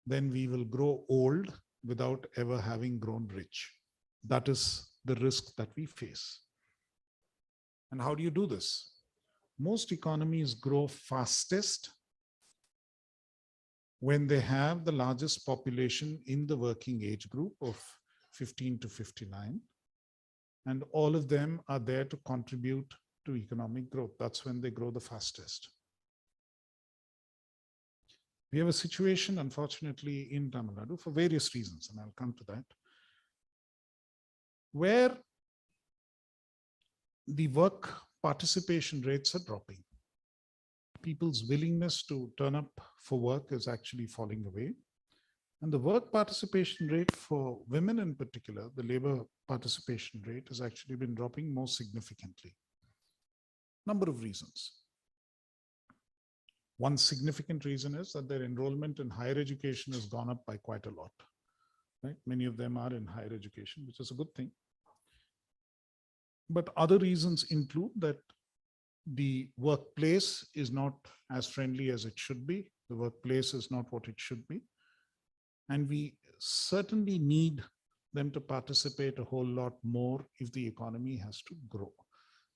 H: then we will grow old without ever having grown rich. That is the risk that we face. And how do you do this? Most economies grow fastest when they have the largest population in the working age group of 15 to 59. And all of them are there to contribute to economic growth. That's when they grow the fastest. We have a situation, unfortunately, in Tamil Nadu for various reasons, and I'll come to that, where the work participation rates are dropping. People's willingness to turn up for work is actually falling away. And the work participation rate for women in particular, the labor participation rate, has actually been dropping more significantly. Number of reasons. One significant reason is that their enrollment in higher education has gone up by quite a lot. Right? Many of them are in higher education, which is a good thing. But other reasons include that the workplace is not as friendly as it should be. The workplace is not what it should be. And we certainly need them to participate a whole lot more if the economy has to grow.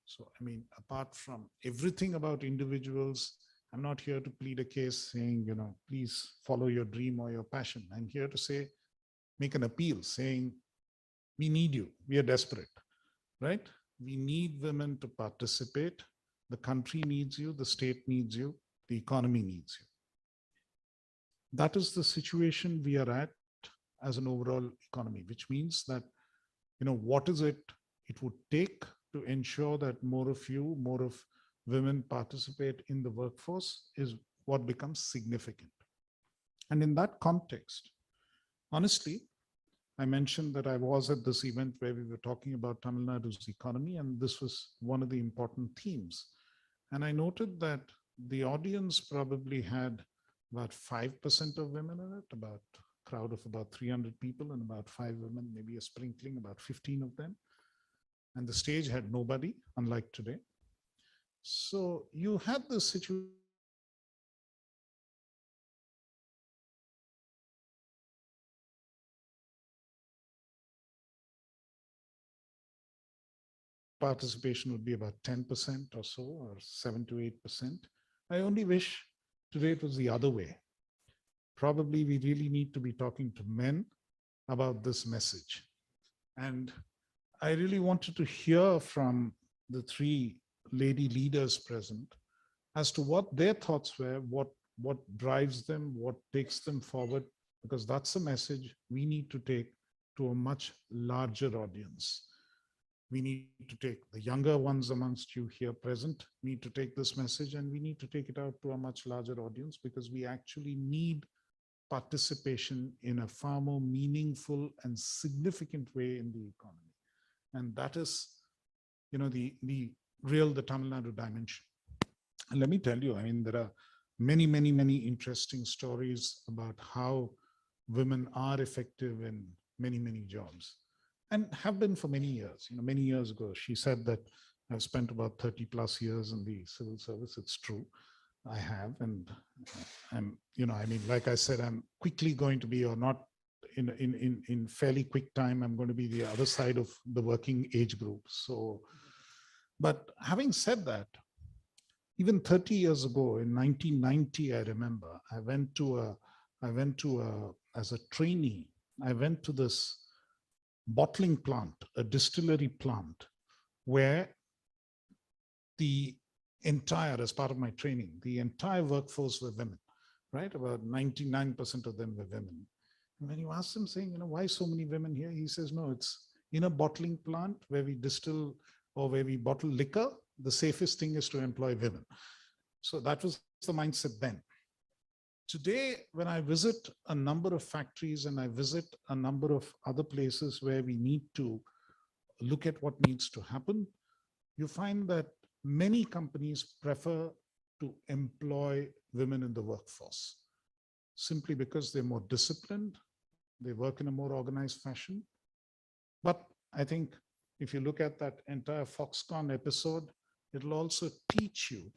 H: So, I mean, apart from everything about individuals, I'm not here to plead a case saying, please follow your dream or your passion. I'm here to say, make an appeal saying, we need you. We are desperate, right? We need women to participate. The country needs you. The state needs you. The economy needs you. That is the situation we are at as an overall economy, which means that, what is it would take to ensure that more of women participate in the workforce is what becomes significant. And in that context, honestly, I mentioned that I was at this event where we were talking about Tamil Nadu's economy, and this was one of the important themes. And I noted that the audience probably had about 5% of women in it, about a crowd of about 300 people and about 5 women, maybe a sprinkling, about 15 of them. And the stage had nobody, unlike today. So you had this situation participation would be about 10% or so, or 7 to 8%. I only wish today it was the other way. Probably we really need to be talking to men about this message. And I really wanted to hear from the 3 lady leaders present as to what their thoughts were, what drives them, what takes them forward, because that's a message we need to take to a much larger audience. We need to take the younger ones amongst you here present, need to take this message, and we need to take it out to a much larger audience, because we actually need participation in a far more meaningful and significant way in the economy. And that is, the Tamil Nadu dimension. And let me tell you, I mean, there are many, many, many interesting stories about how women are effective in many, many jobs, and have been for many years. Many years ago, she said that I've spent about 30 plus years in the civil service. It's true, I have. And I'm, like I said, I'm quickly going to be, or not in fairly quick time, I'm going to be the other side of the working age group. So, but having said that, even 30 years ago in 1990, I remember as a trainee, I went to this bottling plant, a distillery plant, where as part of my training, the entire workforce were women, right? About 99% of them were women. And when you ask them saying, why so many women here? He says, no, it's in a bottling plant where we distill or where we bottle liquor, the safest thing is to employ women. So that was the mindset then. Today, when I visit a number of factories and I visit a number of other places where we need to look at what needs to happen, you find that many companies prefer to employ women in the workforce simply because they're more disciplined, they work in a more organized fashion. But I think if you look at that entire Foxconn episode, it'll also teach you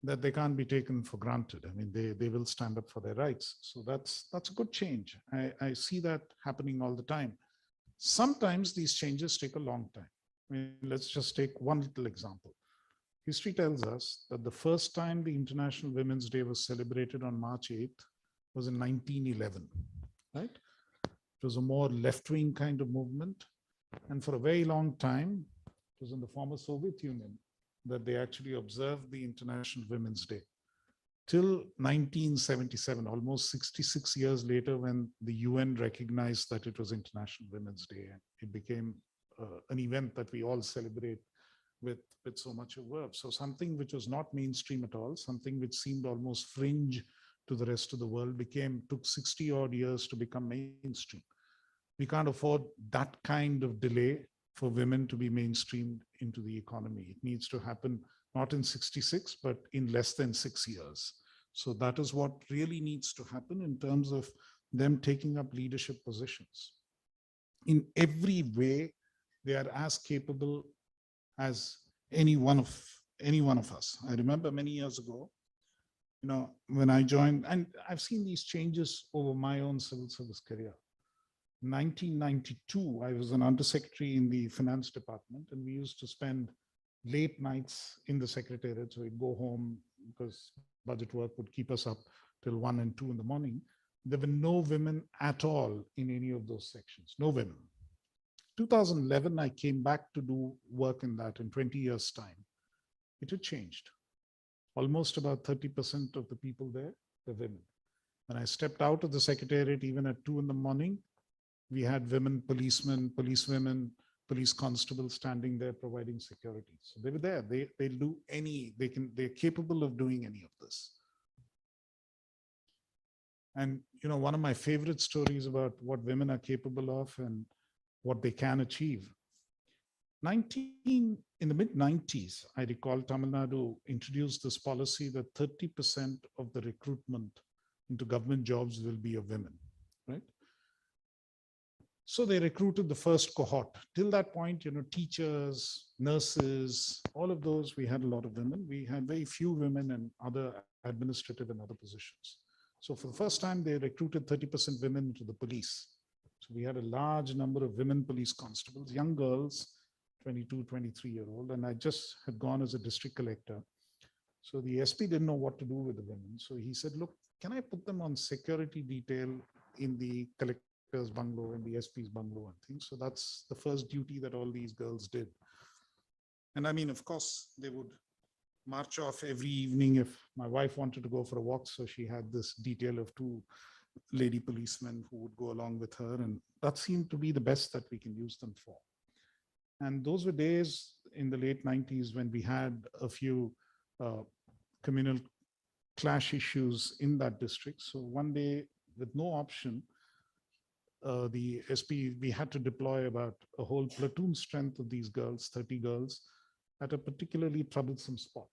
H: that they can't be taken for granted. I mean, they will stand up for their rights. So that's a good change. I see that happening all the time. Sometimes these changes take a long time. I mean, let's just take one little example. History tells us that the first time the International Women's Day was celebrated on March 8th was in 1911, right? It was a more left-wing kind of movement. And for a very long time, it was in the former Soviet Union that they actually observed the International Women's Day. Till 1977, almost 66 years later, when the UN recognized that it was International Women's Day, and it became an event that we all celebrate with so much of verve. So something which was not mainstream at all, something which seemed almost fringe to the rest of the world, took 60 odd years to become mainstream. We can't afford that kind of delay for women to be mainstreamed into the economy. It needs to happen not in 66, but in less than 6 years. So that is what really needs to happen in terms of them taking up leadership positions. In every way, they are as capable as any one of us. I remember many years ago, when I joined, and I've seen these changes over my own civil service career. 1992, I was an undersecretary in the finance department, and we used to spend late nights in the secretariat. So we'd go home because budget work would keep us up till 1 and 2 in the morning. There were no women at all in any of those sections, no women. 2011, I came back to do work in that in 20 years' time. It had changed. Almost about 30% of the people there were women. When I stepped out of the secretariat, even at 2 in the morning, we had women policemen, policewomen, police constables standing there providing security. So they were there. They'll do they're capable of doing any of this. And one of my favorite stories about what women are capable of and what they can achieve. In the mid-90s, I recall Tamil Nadu introduced this policy that 30% of the recruitment into government jobs will be of women, right? So they recruited the first cohort. Till that point, teachers, nurses, all of those, we had a lot of women. We had very few women in other administrative and other positions. So for the first time, they recruited 30% women into the police. So we had a large number of women police constables, young girls, 22, 23-year-old, and I just had gone as a district collector. So the SP didn't know what to do with the women. So he said, look, can I put them on security detail in the collector's bungalow and the SP's bungalow and things? So that's the first duty that all these girls did. And I mean, of course, they would march off every evening if my wife wanted to go for a walk. So she had this detail of 2 lady policemen who would go along with her. And that seemed to be the best that we can use them for. And those were days in the late 90s when we had a few communal clash issues in that district. So one day, with no option, the SP, we had to deploy about a whole platoon strength of these girls, 30 girls, at a particularly troublesome spot.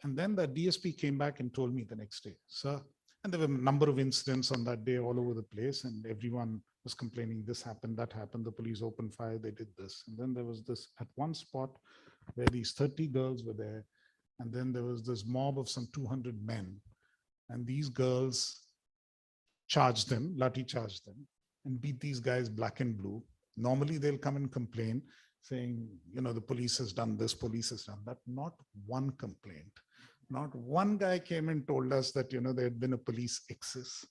H: And then the DSP came back and told me the next day, sir, and there were a number of incidents on that day all over the place, and everyone was complaining, this happened, that happened, the police opened fire, they did this. And then there was this at one spot where these 30 girls were there, and then there was this mob of some 200 men, and these girls charged them, lathi charged them, and beat these guys black and blue. Normally they'll come and complain, saying, the police has done this, police has done that. Not one complaint. Not one guy came and told us that, there had been a police excess,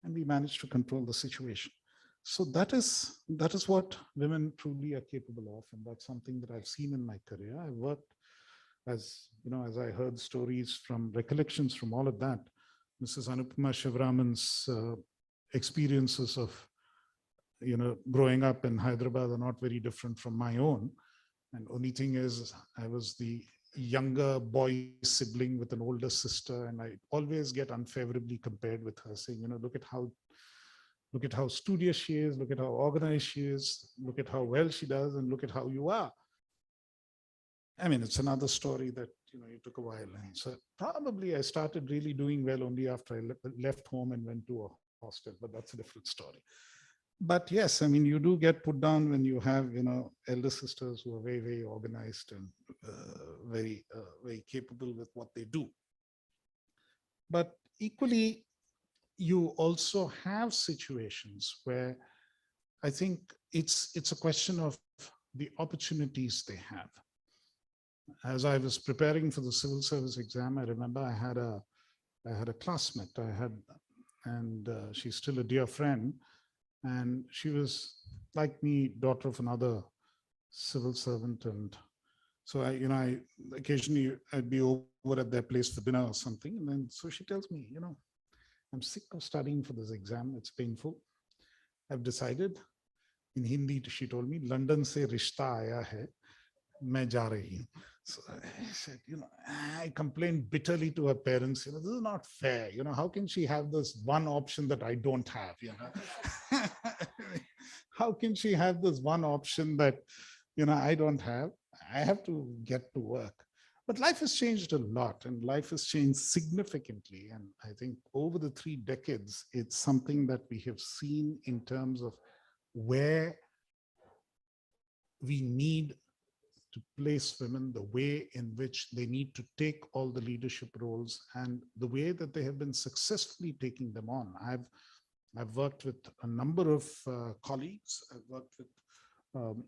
H: and we managed to control the situation. So that is what women truly are capable of. And that's something that I've seen in my career. I worked as I heard stories from recollections from all of that, Mrs. Anupama Shivraman's experiences of, growing up in Hyderabad are not very different from my own. And only thing is, I was the younger boy sibling with an older sister, and I always get unfavorably compared with her, saying, look at how studious she is, look at how organized she is, look at how well she does, and look at how you are. I mean, it's another story that, it took a while. And so probably I started really doing well only after I left home and went to a hostel, but that's a different story. But yes, I mean, you do get put down when you have, elder sisters who are very, very organized and very capable with what they do. But equally, you also have situations where I think it's a question of the opportunities they have. As I was preparing for the civil service exam, I remember I had a classmate and she's still a dear friend. And she was like me, daughter of another civil servant. And so I occasionally I'd be over at their place for dinner or something. And then so she tells me, I'm sick of studying for this exam. It's painful. I've decided, in Hindi, she told me, London se rishta aaya hai, main ja rahi hu. So I said, I complained bitterly to her parents, this is not fair. How can she have this one option that I don't have? How can she have this one option that, I don't have? I have to get to work. But life has changed a lot, and life has changed significantly. And I think over the 3 decades, it's something that we have seen in terms of where we need to place women the way in which they need to take all the leadership roles and the way that they have been successfully taking them on. I've worked with a number of colleagues. I've worked with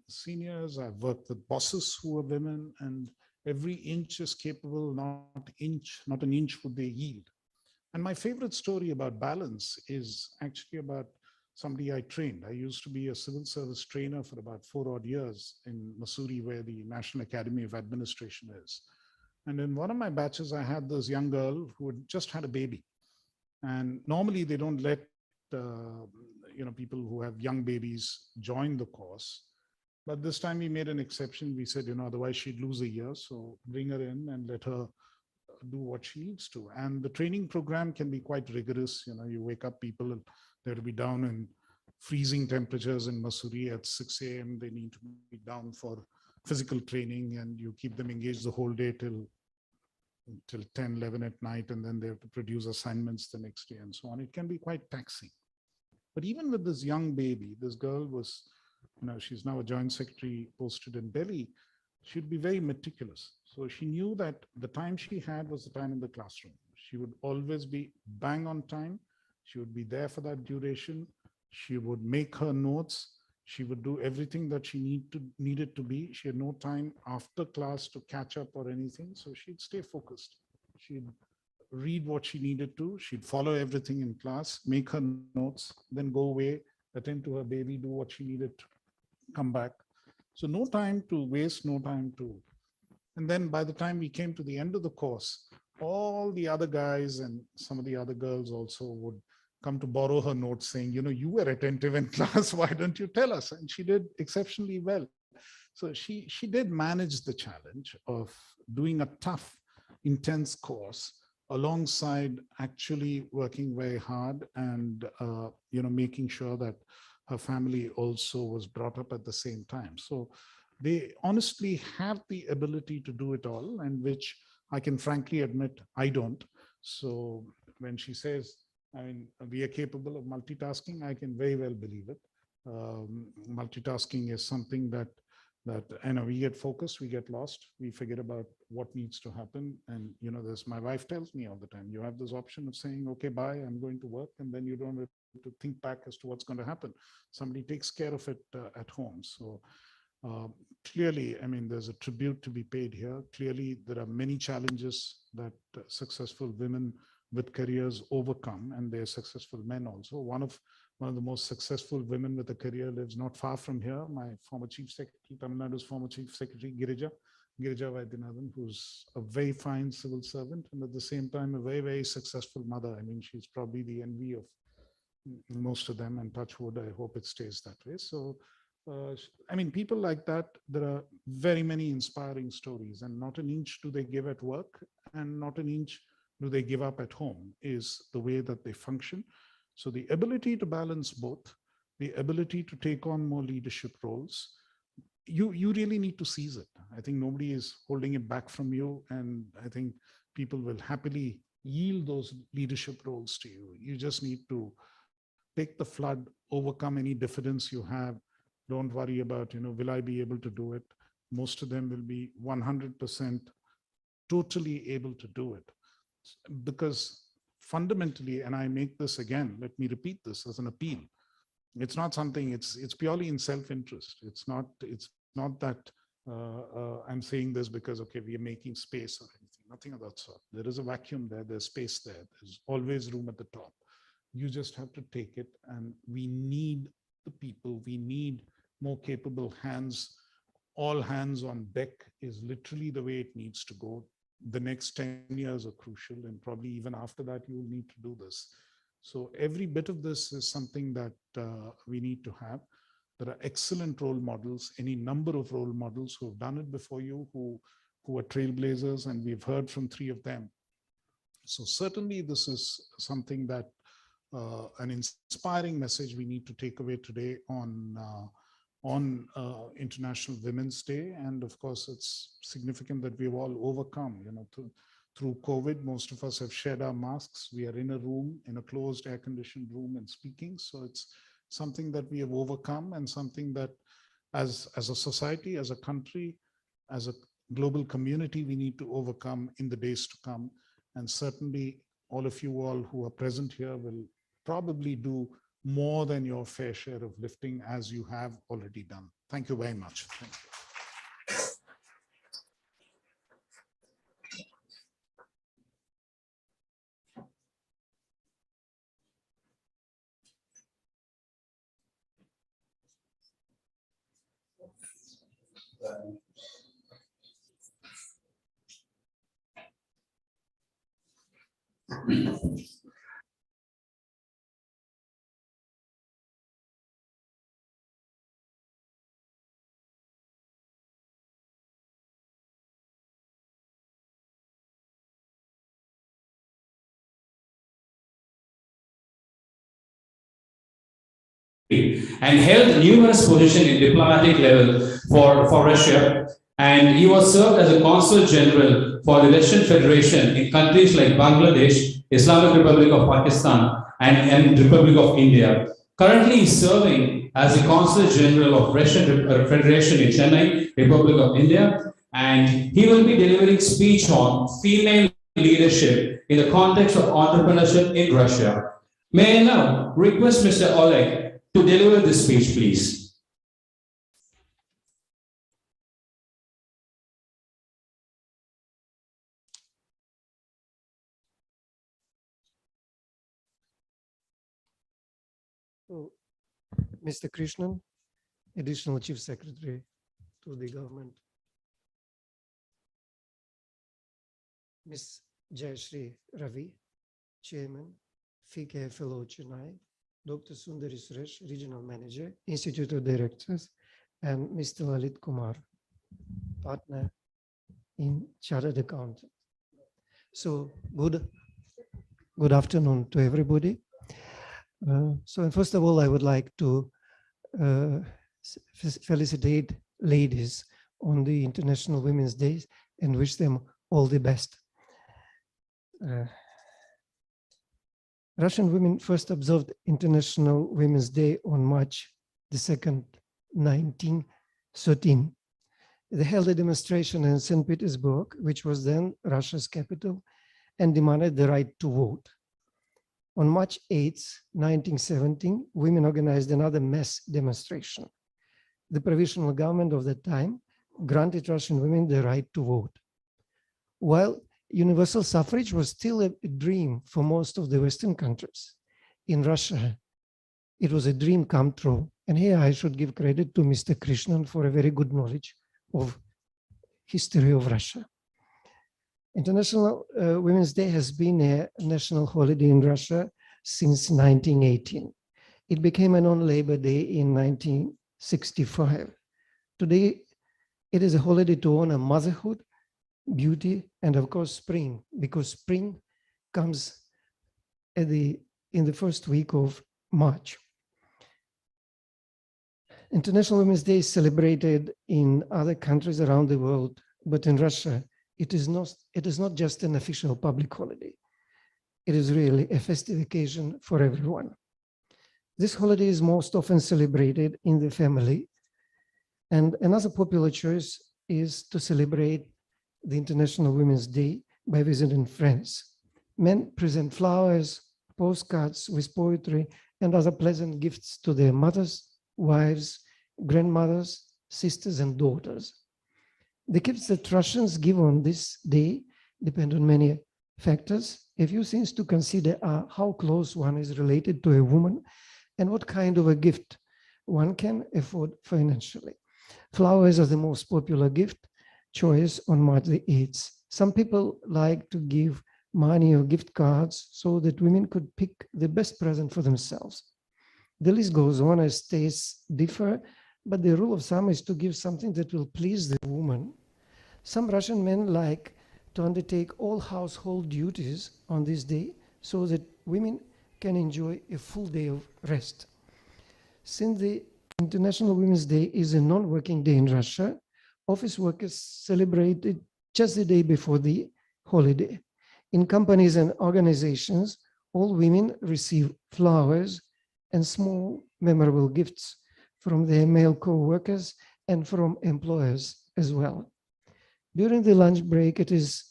H: seniors. I've worked with bosses who are women, and every inch is capable, not an inch would they yield. And my favorite story about balance is actually about somebody I trained. I used to be a civil service trainer for about 4 odd years in Missouri, where the National Academy of Administration is. And in one of my batches, I had this young girl who had just had a baby. And normally they don't let people who have young babies join the course. But this time we made an exception. We said, otherwise she'd lose a year. So bring her in and let her do what she needs to. And the training program can be quite rigorous. You wake up people, they'll be down in freezing temperatures in Missouri at 6 a.m. They need to be down for physical training, and you keep them engaged the whole day till 10, 11 at night, and then they have to produce assignments the next day and so on. It can be quite taxing. But even with this young baby, this girl was, she's now a joint secretary posted in Delhi. She'd be very meticulous. So she knew that the time she had was the time in the classroom. She would always be bang on time. She would be there for that duration. She would make her notes. She would do everything that she needed to be. She had no time after class to catch up or anything. So she'd stay focused. She'd read what she needed to. She'd follow everything in class, make her notes, then go away, attend to her baby, do what she needed to, come back. So no time to waste, no time to. And then by the time we came to the end of the course, all the other guys and some of the other girls also would come to borrow her notes saying, you were attentive in class, why don't you tell us? And she did exceptionally well. So she did manage the challenge of doing a tough, intense course alongside actually working very hard and, making sure that her family also was brought up at the same time. So they honestly have the ability to do it all, and which I can frankly admit I don't. So when she says, we are capable of multitasking, I can very well believe it. Multitasking is something that we get focused, we get lost, we forget about what needs to happen. And my wife tells me all the time, you have this option of saying, okay, bye, I'm going to work, and then you don't have to think back as to what's going to happen. Somebody takes care of it at home. So clearly, there's a tribute to be paid here. Clearly, there are many challenges that successful women with careers overcome, and they're successful men also. One of the most successful women with a career lives not far from here. My former chief secretary, Tamil Nadu's former chief secretary, Girija Vaidyanathan, who's a very fine civil servant and at the same time a very, very successful mother. She's probably the envy of most of them, and touch wood, I hope it stays that way. So, people like that, there are very many inspiring stories, and not an inch do they give at work, and not an inch do they give up at home, is the way that they function. So the ability to balance both, the ability to take on more leadership roles, you really need to seize it. I think nobody is holding it back from you, and I think people will happily yield those leadership roles to you. You just need to take the flood, overcome any diffidence you have. Don't worry about, will I be able to do it? Most of them will be 100% totally able to do it. Because fundamentally, and I make this again, let me repeat this as an appeal. It's not something, it's purely in self-interest. It's not that I'm saying this because, okay, we are making space or anything, nothing of that sort. There is a vacuum there, there's space there, there's always room at the top. You just have to take it, and we need the people, we need more capable hands. All hands on deck is literally the way it needs to go. The next 10 years are crucial, and probably even after that, you will need to do this. So every bit of this is something that we need to have. There are excellent role models, any number of role models who have done it before you, who are trailblazers, and we've heard from 3 of them. So certainly this is something that an inspiring message we need to take away today on International Women's Day. And of course, it's significant that we've all overcome, through COVID, most of us have shed our masks. We are in a room, in a closed air-conditioned room and speaking. So it's something that we have overcome, and something that as a society, as a country, as a global community, we need to overcome in the days to come. And certainly all of you all who are present here will probably do more than your fair share of lifting, as you have already done. Thank you very much. Thank you.
B: and held numerous positions in diplomatic level for Russia. And he was served as a consul general for the Russian Federation in countries like Bangladesh, Islamic Republic of Pakistan, and Republic of India. Currently, he's serving as the consul general of Russian Federation in Chennai, Republic of India, and he will be delivering speech on female leadership in the context of entrepreneurship in Russia. May I now request Mr. Oleg to deliver this speech, please.
I: So, Mr. Krishnan, Additional Chief Secretary to the government. Ms. Jayashree Ravi, Chairman, FICCI Fellow Chennai, Dr. Sundari Suresh, Regional Manager, Institute of Directors, and Mr. Lalit Kumar, Partner in Chartered Accountant. So good afternoon to everybody. So first of all, I would like to felicitate ladies on the International Women's Day and wish them all the best. Russian women first observed International Women's Day on March the 2nd, 1913. They held a demonstration in St. Petersburg, which was then Russia's capital, and demanded the right to vote. On March 8th, 1917, women organized another mass demonstration. The provisional government of that time granted Russian women the right to vote. While universal suffrage was still a dream for most of the Western countries, in Russia, it was a dream come true. And here I should give credit to Mr. Krishnan for a very good knowledge of history of Russia. International Women's Day has been a national holiday in Russia since 1918. It became a non-labor day in 1965. Today, it is a holiday to honor motherhood, beauty, and of course, spring, because spring comes in the first week of March. International Women's Day is celebrated in other countries around the world, but in Russia, it is not just an official public holiday. It is really a festive occasion for everyone. This holiday is most often celebrated in the family. And another popular choice is to celebrate the International Women's Day by visiting friends. Men present flowers, postcards with poetry, and other pleasant gifts to their mothers, wives, grandmothers, sisters, and daughters. The gifts that Russians give on this day depend on many factors. A few things to consider are how close one is related to a woman and what kind of a gift one can afford financially. Flowers are the most popular gift choice on March the 8th. Some people like to give money or gift cards so that women could pick the best present for themselves. The list goes on as tastes differ, but the rule of thumb is to give something that will please the woman. Some Russian men like to undertake all household duties on this day so that women can enjoy a full day of rest. Since the International Women's Day is a non-working day in Russia, office workers celebrate it just the day before the holiday. In companies and organizations, all women receive flowers and small memorable gifts from their male co-workers, and from employers as well. During the lunch break, it is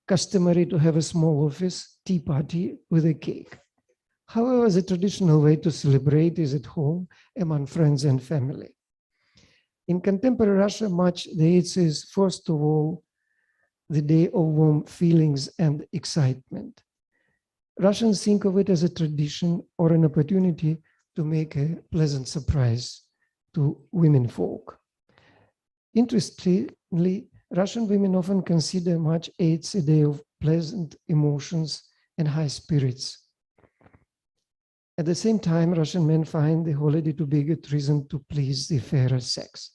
I: customary to have a small office tea party with a cake. However, the traditional way to celebrate is at home among friends and family. In contemporary Russia, March the 8th is first of all the day of warm feelings and excitement. Russians think of it as a tradition or an opportunity to make a pleasant surprise to women folk. Interestingly, Russian women often consider March 8th a day of pleasant emotions and high spirits. At the same time, Russian men find the holiday to be a good reason to please the fairer sex.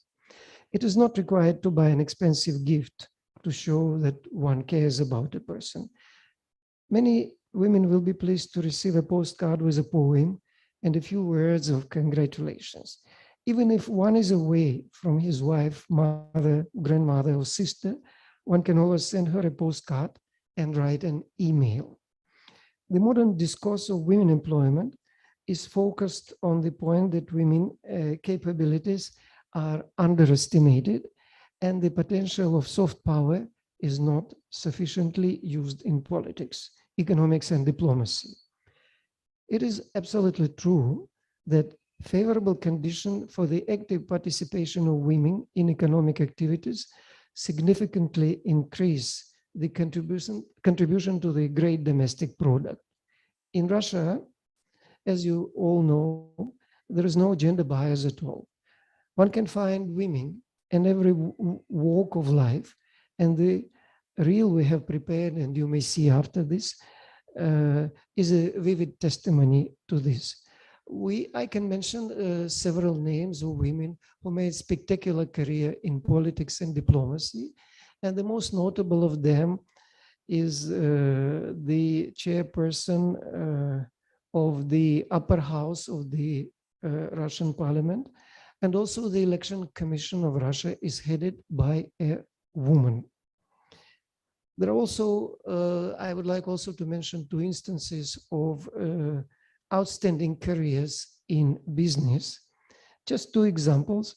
I: It is not required to buy an expensive gift to show that one cares about a person. Many women will be pleased to receive a postcard with a poem and a few words of congratulations. Even if one is away from his wife, mother, grandmother, or sister, one can always send her a postcard and write an email. The modern discourse of women employment is focused on the point that women capabilities are underestimated and the potential of soft power is not sufficiently used in politics, economics, and diplomacy. It is absolutely true that favorable conditions for the active participation of women in economic activities significantly increase the contribution to the great domestic product. In Russia, as you all know, there is no gender bias at all. One can find women in every walk of life, and the reel we have prepared, and you may see after this, is a vivid testimony to this. I can mention several names of women who made spectacular career in politics and diplomacy, and the most notable of them is the chairperson of the upper house of the Russian parliament, and also the election commission of Russia is headed by a woman. There are also, I would like also to mention two instances of outstanding careers in business. Just two examples,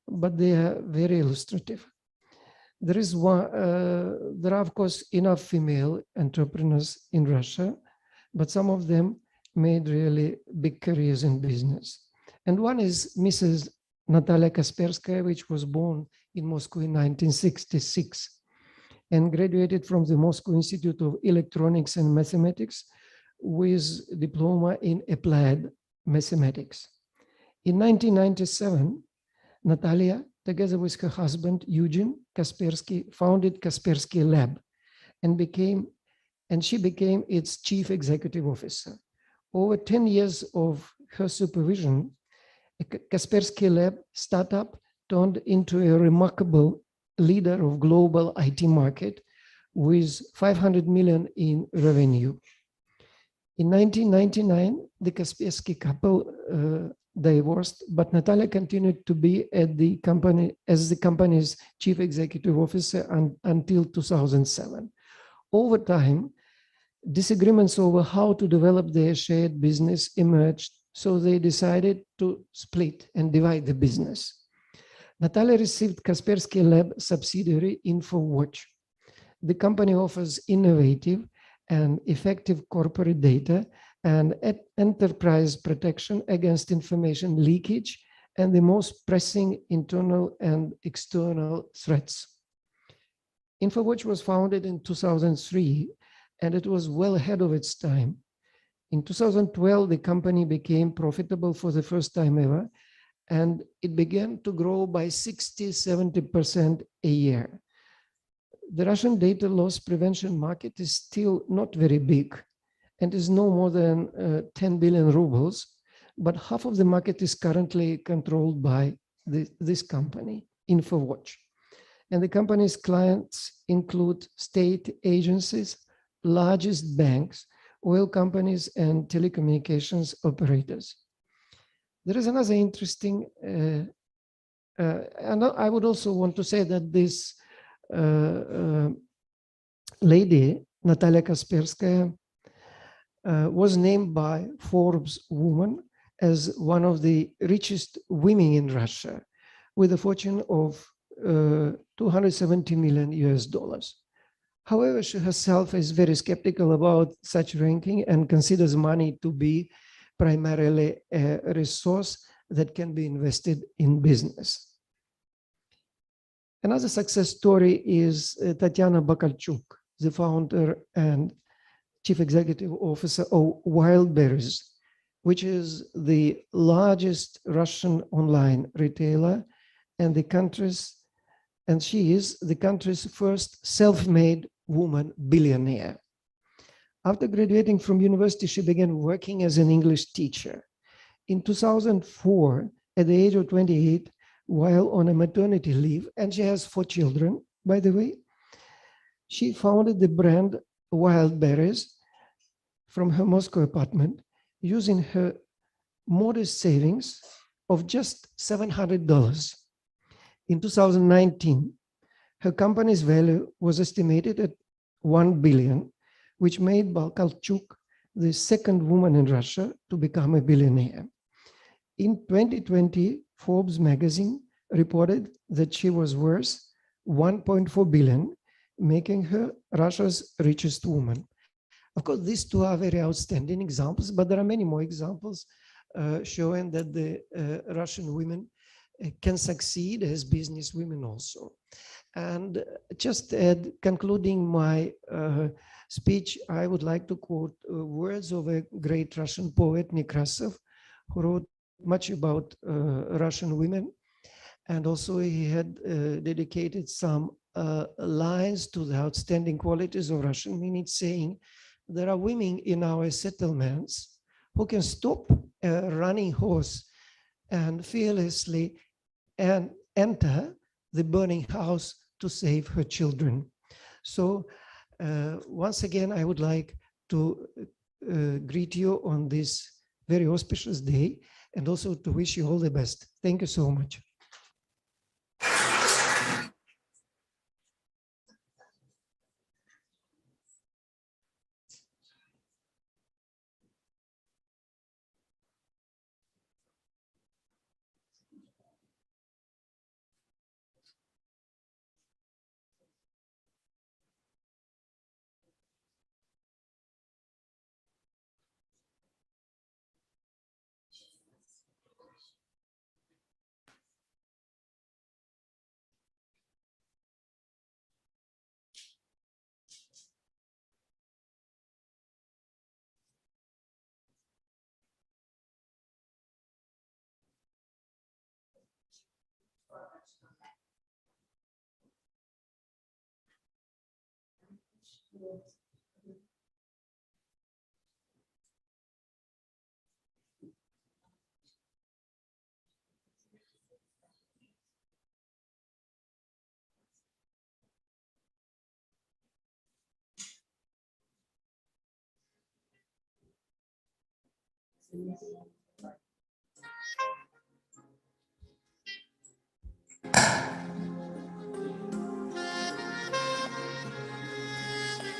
I: but they are very illustrative. There are of course enough female entrepreneurs in Russia, but some of them made really big careers in business. And one is Mrs. Natalia Kasperskaya, which was born in Moscow in 1966 and graduated from the Moscow Institute of Electronics and Mathematics with diploma in applied mathematics. In 1997, Natalia, together with her husband, Eugene Kaspersky, founded Kaspersky Lab and she became its chief executive officer. Over 10 years of her supervision, Kaspersky Lab startup turned into a remarkable leader of global IT market with 500 million in revenue. In 1999, the Kaspersky couple divorced, but Natalia continued to be at the company as the company's chief executive officer until 2007. Over time, disagreements over how to develop their shared business emerged, so they decided to split and divide the business. Natalia received Kaspersky Lab subsidiary InfoWatch. The company offers innovative and effective corporate data and enterprise protection against information leakage and the most pressing internal and external threats. InfoWatch was founded in 2003, and it was well ahead of its time. In 2012, the company became profitable for the first time ever, and it began to grow by 60–70% a year. The Russian data loss prevention market is still not very big and is no more than 10 billion rubles, but half of the market is currently controlled by this company, InfoWatch. And the company's clients include state agencies, largest banks, oil companies, and telecommunications operators. There is another interesting, and I would also want to say that this lady, Natalia Kasperskaya, was named by Forbes Woman as one of the richest women in Russia, with a fortune of 270 million US dollars. However, she herself is very skeptical about such ranking and considers money to be primarily a resource that can be invested in business. Another success story is Tatiana Bakalchuk, the founder and chief executive officer of Wildberries, which is the largest Russian online retailer and she is the country's first self-made woman billionaire. After graduating from university, she began working as an English teacher. In 2004, at the age of 28, while on a maternity leave, and she has 4 children, by the way, she founded the brand Wildberries from her Moscow apartment using her modest savings of just $700. In 2019, her company's value was estimated at 1 billion, which made Bakalchuk the second woman in Russia to become a billionaire. In 2020, Forbes magazine reported that she was worth 1.4 billion, making her Russia's richest woman. Of course, these two are very outstanding examples, but there are many more examples showing that the Russian women can succeed as business women also. And just concluding my speech, I would like to quote words of a great Russian poet, Nekrasov, who wrote much about Russian women. And also he had dedicated some lines to the outstanding qualities of Russian women, saying, there are women in our settlements who can stop a running horse and fearlessly enter the burning house to save her children. So once again, I would like to greet you on this very auspicious day and also to wish you all the best. Thank you so much.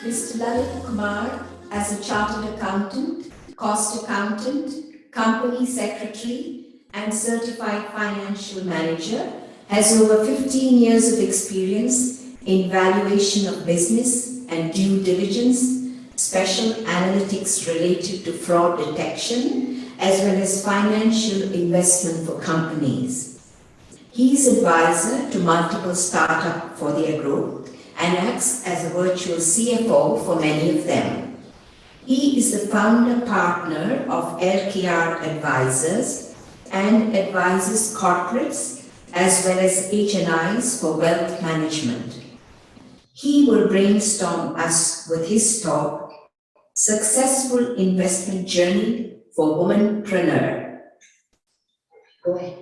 A: Mr. Lalit Kumar, as a chartered accountant, cost accountant, company secretary, and certified financial manager, has over 15 years of experience in valuation of business and due diligence, special analytics related to fraud detection, as well as financial investment for companies. He is advisor to multiple startups for their growth and acts as a virtual CFO for many of them. He is the founder partner of LKR Advisors and advises corporates as well as HNIs for wealth management. He will brainstorm us with his talk, Successful Investment Journey for Womanpreneur. Go ahead.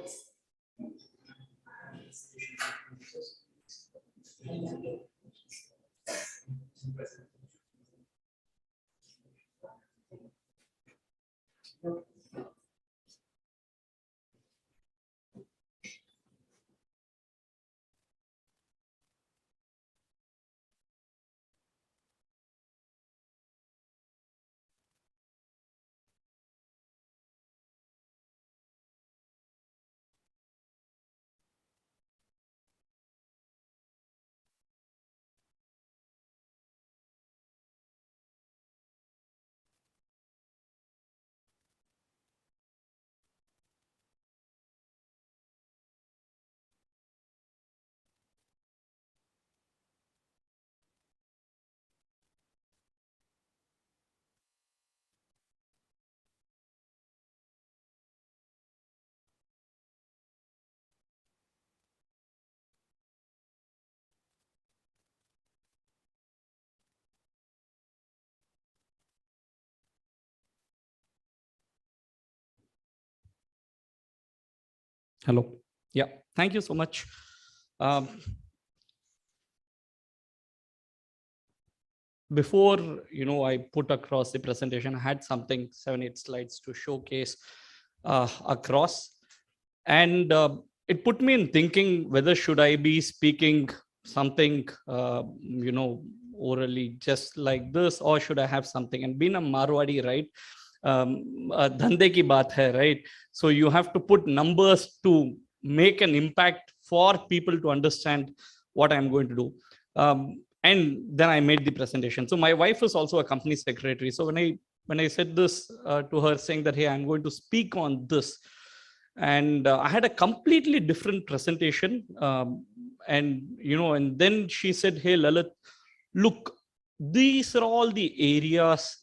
J: Hello. Yeah, thank you so much. Before I put across the presentation, I had something 7-8 slides to showcase across, and it put me in thinking whether should I be speaking something orally just like this, or should I have something. And being a Marwadi, right, dhande ki baat hai, right? So you have to put numbers to make an impact for people to understand what I'm going to do. And then I made the presentation. So my wife is also a company secretary. So when I said this to her, saying that, hey, I'm going to speak on this, and I had a completely different presentation, and then she said, hey, Lalit, look, these are all the areas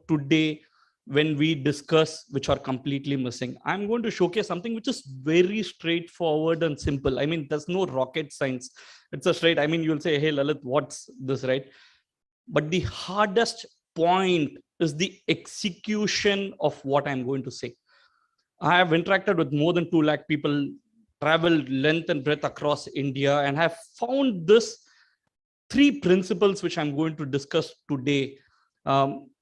J: today when we discuss which are completely missing. I'm going to showcase something which is very straightforward and simple. I mean, there's no rocket science. It's a straight, I mean, you'll say, hey, Lalit, what's this, right? But the hardest point is the execution of what I'm going to say. I have interacted with more than 2 lakh people, traveled length and breadth across India, and have found this 3 principles which I'm going to discuss today,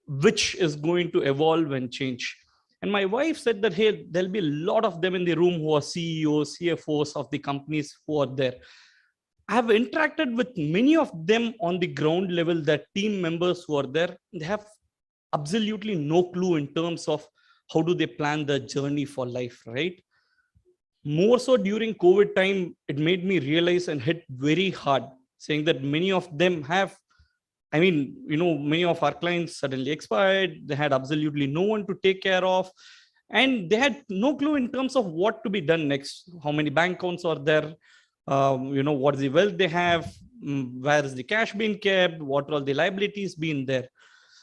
J: which is going to evolve and change. And my wife said that, hey, there'll be a lot of them in the room who are CEOs, CFOs of the companies who are there. I have interacted with many of them on the ground level, that team members who are there. They have absolutely no clue in terms of how do they plan their journey for life, right? More so during COVID time, it made me realize and hit very hard, saying that many of them have, I mean, many of our clients suddenly expired. They had absolutely no one to take care of. And they had no clue in terms of what to be done next. How many bank accounts are there? What is the wealth they have? Where is the cash being kept? What are all the liabilities being there?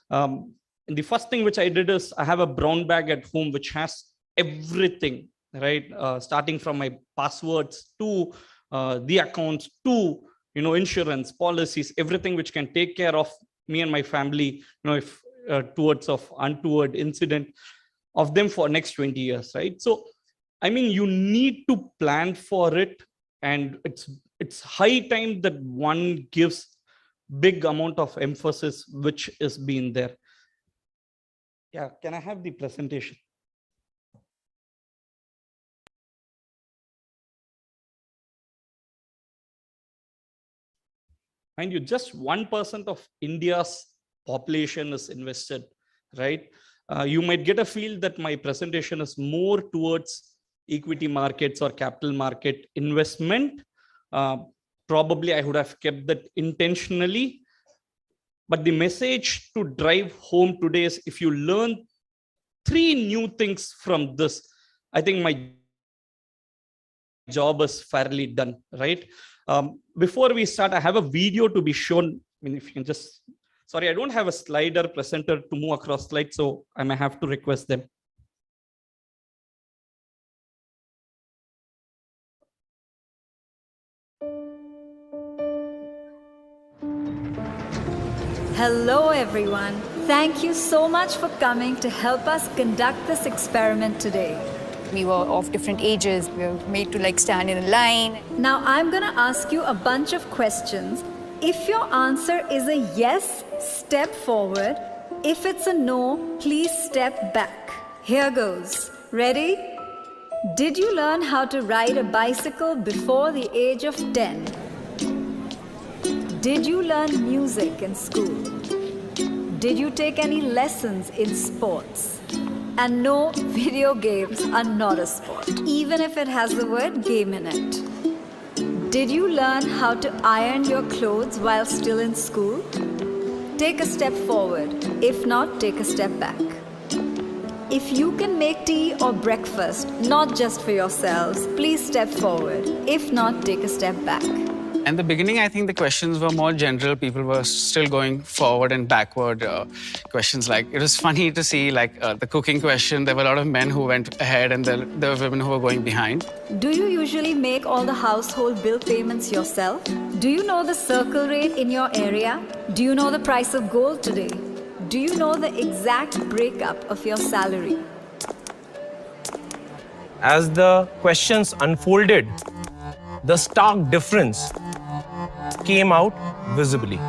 J: And the first thing which I did is I have a brown bag at home which has everything, right? Starting from my passwords to the accounts to insurance policies, everything which can take care of me and my family, if towards of untoward incident of them for next 20 years, right? So, I mean, you need to plan for it, and it's high time that one gives big amount of emphasis which is being there. Yeah, can I have the presentation? Mind you, just 1% of India's population is invested, right? You might get a feel that my presentation is more towards equity markets or capital market investment. Probably I would have kept that intentionally. But the message to drive home today is, if you learn 3 new things from this, I think my job is fairly done, right? Before we start, I have a video to be shown. I mean, if you can just, sorry, I don't have a slider presenter to move across slides, so I may have to request them.
K: Hello everyone. Thank you so much for coming to help us conduct this experiment today.
L: We were of different ages. We were made to stand in a line.
K: Now I'm gonna ask you a bunch of questions. If your answer is a yes, step forward. If it's a no, please step back. Here goes. Ready? Did you learn how to ride a bicycle before the age of 10? Did you learn music in school? Did you take any lessons in sports? And no, video games are not a sport, even if it has the word game in it. Did you learn how to iron your clothes while still in school? Take a step forward. If not, take a step back. If you can make tea or breakfast, not just for yourselves, please step forward. If not, take a step back.
M: In the beginning, I think the questions were more general. People were still going forward and backward. Questions like, it was funny to see the cooking question. There were a lot of men who went ahead and there were women who were going behind.
K: Do you usually make all the household bill payments yourself? Do you know the circle rate in your area? Do you know the price of gold today? Do you know the exact breakup of your salary?
N: As the questions unfolded, the stark difference came out visibly.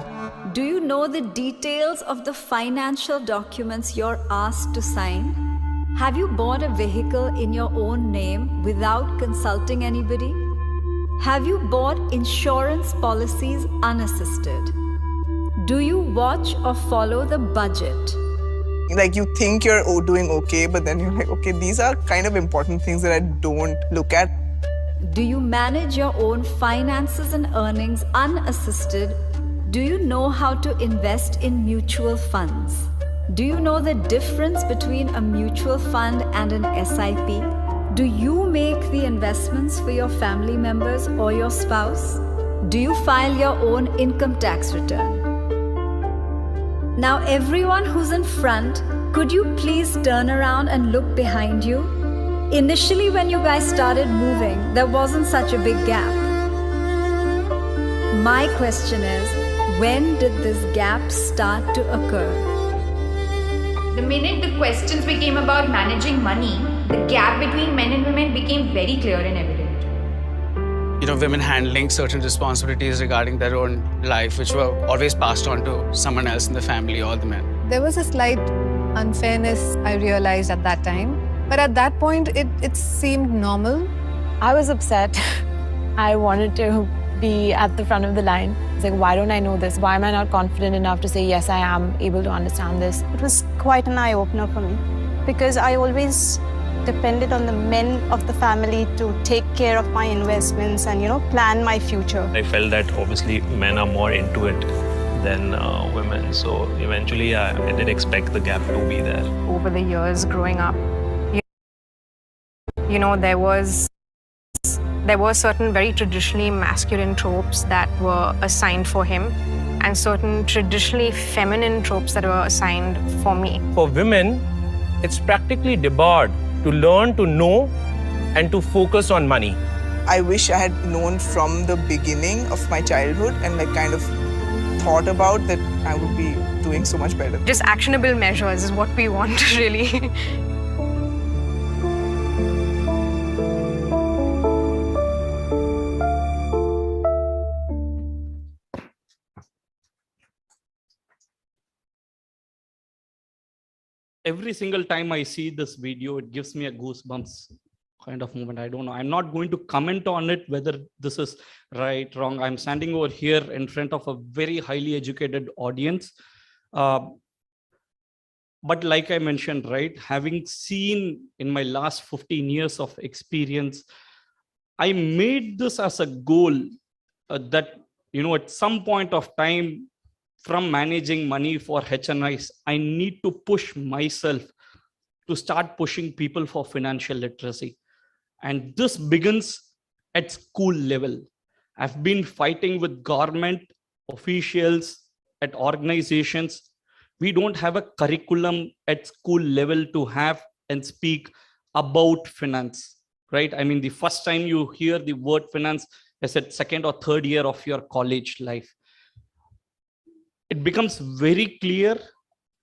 K: Do you know the details of the financial documents you're asked to sign? Have you bought a vehicle in your own name without consulting anybody? Have you bought insurance policies unassisted? Do you watch or follow the budget?
O: Like you think you're doing okay, but then you're like, okay, these are kind of important things that I don't look at.
K: Do you manage your own finances and earnings unassisted? Do you know how to invest in mutual funds? Do you know the difference between a mutual fund and an SIP? Do you make the investments for your family members or your spouse? Do you file your own income tax return? Now, everyone who's in front, could you please turn around and look behind you? Initially, when you guys started moving, there wasn't such a big gap. My question is, when did this gap start to occur?
L: The minute the questions became about managing money, the gap between men and women became very clear and evident.
M: You know, women handling certain responsibilities regarding their own life, which were always passed on to someone else in the family or the men.
P: There was a slight unfairness I realized at that time. But at that point, it seemed normal.
Q: I was upset. I wanted to be at the front of the line. It's like, why don't I know this? Why am I not confident enough to say, yes, I am able to understand this?
R: It was quite an eye-opener for me because I always depended on the men of the family to take care of my investments and, plan my future.
S: I felt that obviously men are more into it than women. So eventually I did expect the gap to be there.
Q: Over the years growing up, there were certain very traditionally masculine tropes that were assigned for him and certain traditionally feminine tropes that were assigned for me.
N: For women, it's practically debarred to learn to know and to focus on money.
O: I wish I had known from the beginning of my childhood and kind of thought about that I would be doing so much better.
Q: Just actionable measures is what we want, really.
J: Every single time I see this video, it gives me a goosebumps kind of moment. I don't know. I'm not going to comment on it, whether this is right, wrong. I'm standing over here in front of a very highly educated audience. But like I mentioned, right, having seen in my last 15 years of experience, I made this as a goal that, at some point of time, from managing money for HNIs, I need to push myself to start pushing people for financial literacy. And this begins at school level. I've been fighting with government officials at organizations. We don't have a curriculum at school level to have and speak about finance, right? I mean, the first time you hear the word finance is at second or third year of your college life. It becomes very clear.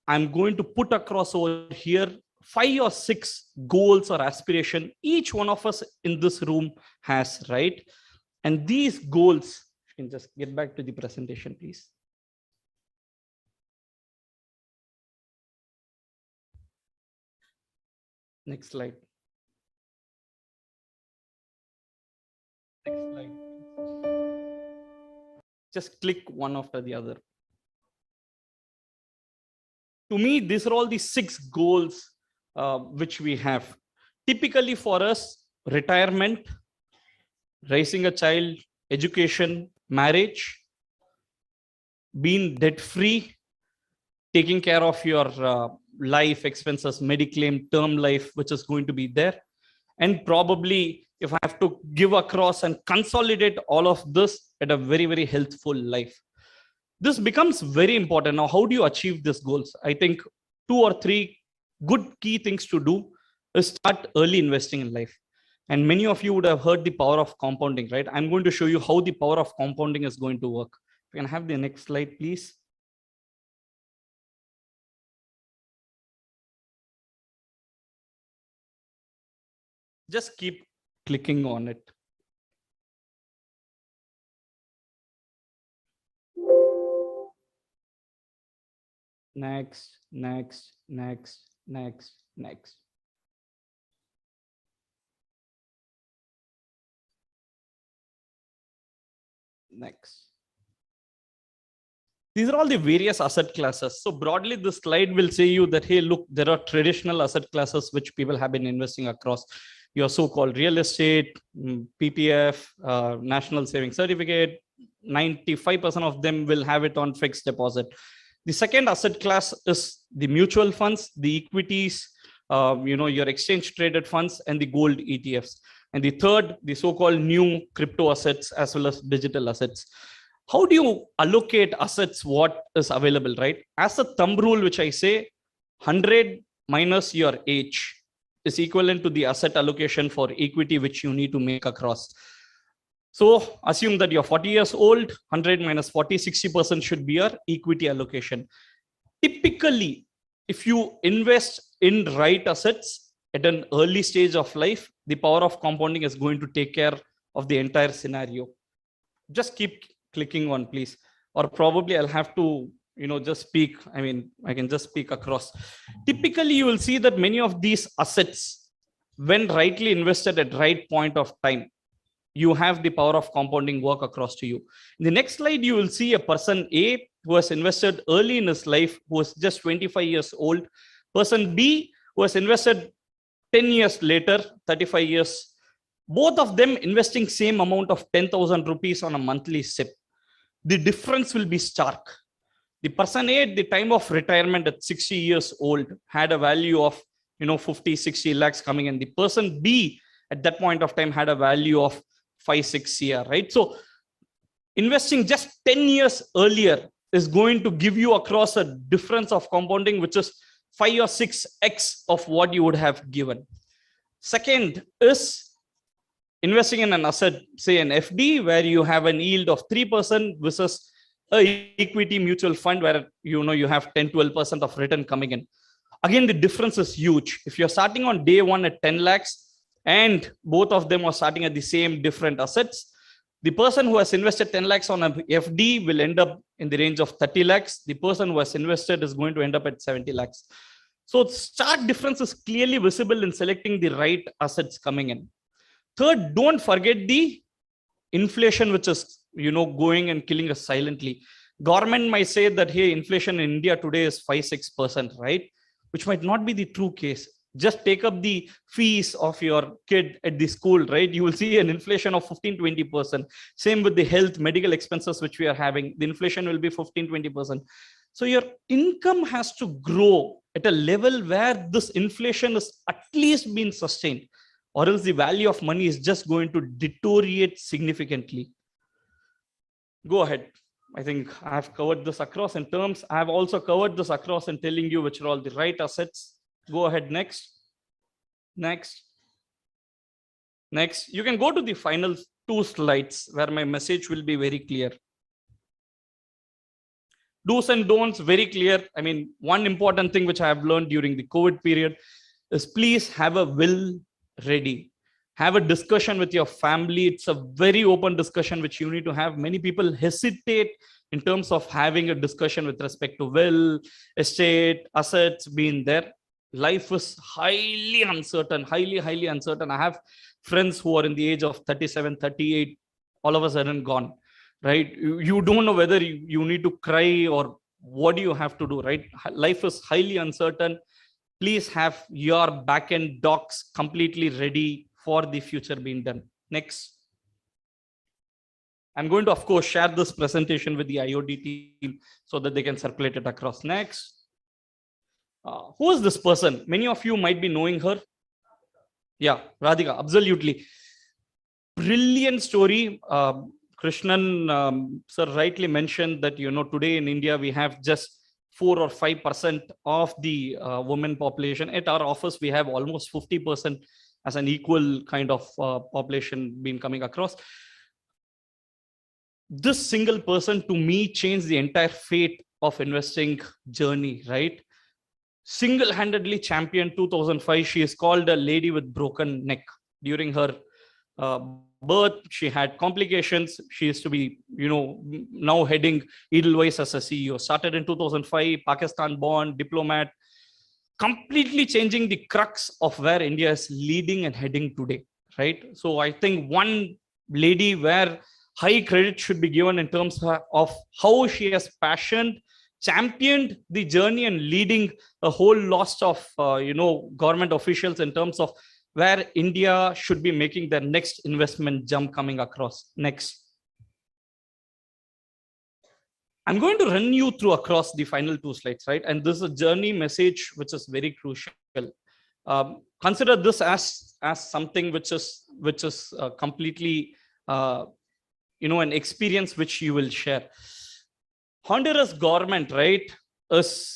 J: I'm going to put across over here 5 or 6 goals or aspiration each one of us in this room has, right? And these goals, you can just get back to the presentation, please. Next slide. Next slide. Just click one after the other. To me, these are all the 6 goals which we have. Typically for us, retirement, raising a child, education, marriage, being debt-free, taking care of your life expenses, mediclaim, term life, which is going to be there. And probably if I have to give across and consolidate all of this at a very, very healthful life. This becomes very important. Now, how do you achieve these goals? I think 2 or 3 good key things to do is start early investing in life. And many of you would have heard the power of compounding, right? I'm going to show you how the power of compounding is going to work. We can have the next slide, please. Just keep clicking on it. Next, next, next, next, next. Next. These are all the various asset classes. So broadly, this slide will say you that, hey, look, there are traditional asset classes which people have been investing across. Your so-called real estate, PPF, National Savings Certificate, 95% of them will have it on fixed deposit. The second asset class is the mutual funds, the equities, your exchange traded funds, and the gold ETFs. And the third, the so-called new crypto assets as well as digital assets. How do you allocate assets? What is available, right? As a thumb rule, which I say, 100 minus your age is equivalent to the asset allocation for equity, which you need to make across. So assume that you're 40 years old, 100 minus 40, 60% should be your equity allocation. Typically, if you invest in right assets at an early stage of life, the power of compounding is going to take care of the entire scenario. Just keep clicking on, please. Or probably I'll have to, just speak. I mean, I can just speak across. Typically, you will see that many of these assets, when rightly invested at right point of time, you have the power of compounding work across to you. In the next slide, you will see a person A who has invested early in his life, who was just 25 years old. Person B who has invested 10 years later, 35 years. Both of them investing same amount of 10,000 rupees on a monthly SIP. The difference will be stark. The person A at the time of retirement at 60 years old had a value of 50, 60 lakhs coming in. The person B at that point of time had a value of 5, 6 CR, right? So investing just 10 years earlier is going to give you across a difference of compounding, which is 5 or 6x of what you would have given. Second is investing in an asset, say an FD, where you have an yield of 3% versus a equity mutual fund where you have 10, 12% of return coming in. Again, the difference is huge. If you're starting on day one at 10 lakhs and both of them are starting at the same different assets, the person who has invested 10 lakhs on an FD will end up in the range of 30 lakhs. The person who has invested is going to end up at 70 lakhs. So stark difference is clearly visible in selecting the right assets coming in. Third, don't forget the inflation, which is going and killing us silently. Government might say that, hey, inflation in India today is 5-6%, right? Which might not be the true case. Just take up the fees of your kid at the school, right? You will see an inflation of 15-20%. Same with the health, medical expenses, which we are having. The inflation will be 15-20%. So your income has to grow at a level where this inflation is at least being sustained, or else the value of money is just going to deteriorate significantly. Go ahead. I think I've covered this across in terms. I've also covered this across in telling you which are all the right assets. Go ahead. Next. You can go to the final 2 slides where my message will be very clear. Do's and don'ts, very clear. I mean, one important thing which I have learned during the COVID period is please have a will ready. Have a discussion with your family. It's a very open discussion which you need to have. Many people hesitate in terms of having a discussion with respect to will, estate, assets being there. Life is highly uncertain, highly uncertain. I have friends who are in the age of 37, 38, all of a sudden gone, right? You don't know whether you need to cry or what do you have to do, right? Life is highly uncertain. Please have your back-end docs completely ready for the future being done. Next. I'm going to, of course, share this presentation with the IOD team so that they can circulate it across. Next. Who is this person? Many of you might be knowing her. Yeah, Radhika, absolutely. Brilliant story. Krishnan sir rightly mentioned that, today in India, we have just 4 or 5% of the women population. At our office, we have almost 50% as an equal kind of population being coming across. This single person to me changed the entire fate of investing journey, right? Single-handedly championed 2005. She is called a lady with broken neck. during her birth. She had complications. She is to be, now heading Edelweiss as a CEO. Started in 2005, Pakistan born, diplomat, completely changing the crux of where India is leading and heading today, right? So I think one lady where high credit should be given in terms of how she has championed the journey and leading a whole lost of, government officials in terms of where India should be making their next investment jump coming across. Next. I'm going to run you through across the final 2 slides, right? And this is a journey message, which is very crucial. Consider this as something which is completely, an experience which you will share. Honduras government, right?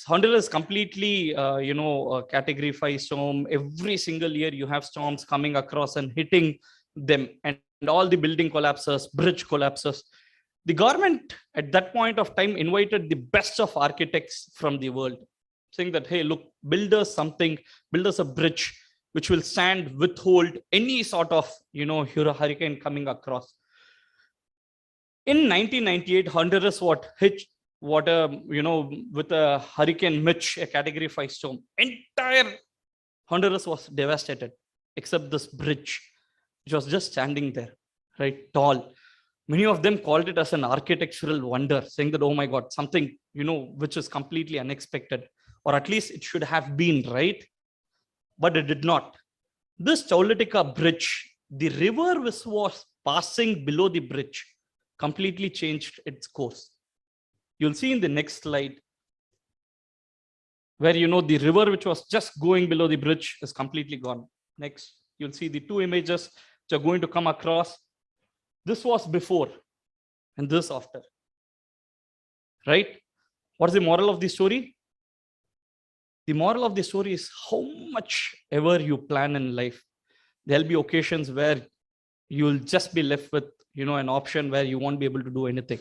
J: Honduras completely, category 5 storm. Every single year you have storms coming across and hitting them, and all the building collapses, bridge collapses. The government at that point of time invited the best of architects from the world, saying that, hey, look, build us something, build us a bridge which will withhold any sort of, hurricane coming across. In 1998, Honduras with a Hurricane Mitch, a category 5 storm. Entire Honduras was devastated, except this bridge, which was just standing there, right, tall. Many of them called it as an architectural wonder, saying that, oh my God, something, which is completely unexpected, or at least it should have been, right? But it did not. This Chaulitica bridge, the river which was passing below the bridge completely changed its course. You'll see in the next slide where, the river which was just going below the bridge is completely gone. Next, you'll see the 2 images which are going to come across. This was before and this after, right? What's the moral of the story? The moral of the story is how much ever you plan in life, there'll be occasions where you'll just be left with, an option where you won't be able to do anything.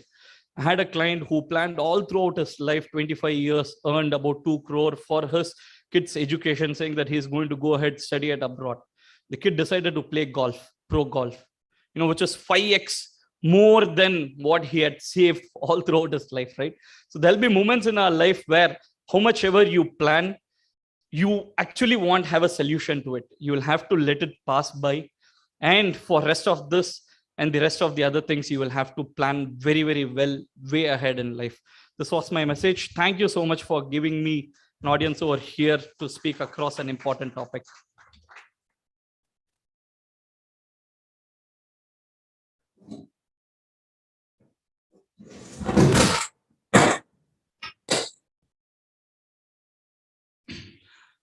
J: I had a client who planned all throughout his life, 25 years, earned about 2 crore for his kid's education, saying that he's going to go ahead, study at abroad. The kid decided to play golf, pro golf, which is 5x more than what he had saved all throughout his life, right? So there'll be moments in our life where how much ever you plan, you actually won't have a solution to it. You will have to let it pass by. And for rest of this and the rest of the other things, you will have to plan very, very well, way ahead in life. This was my message. Thank you so much for giving me an audience over here to speak across an important topic.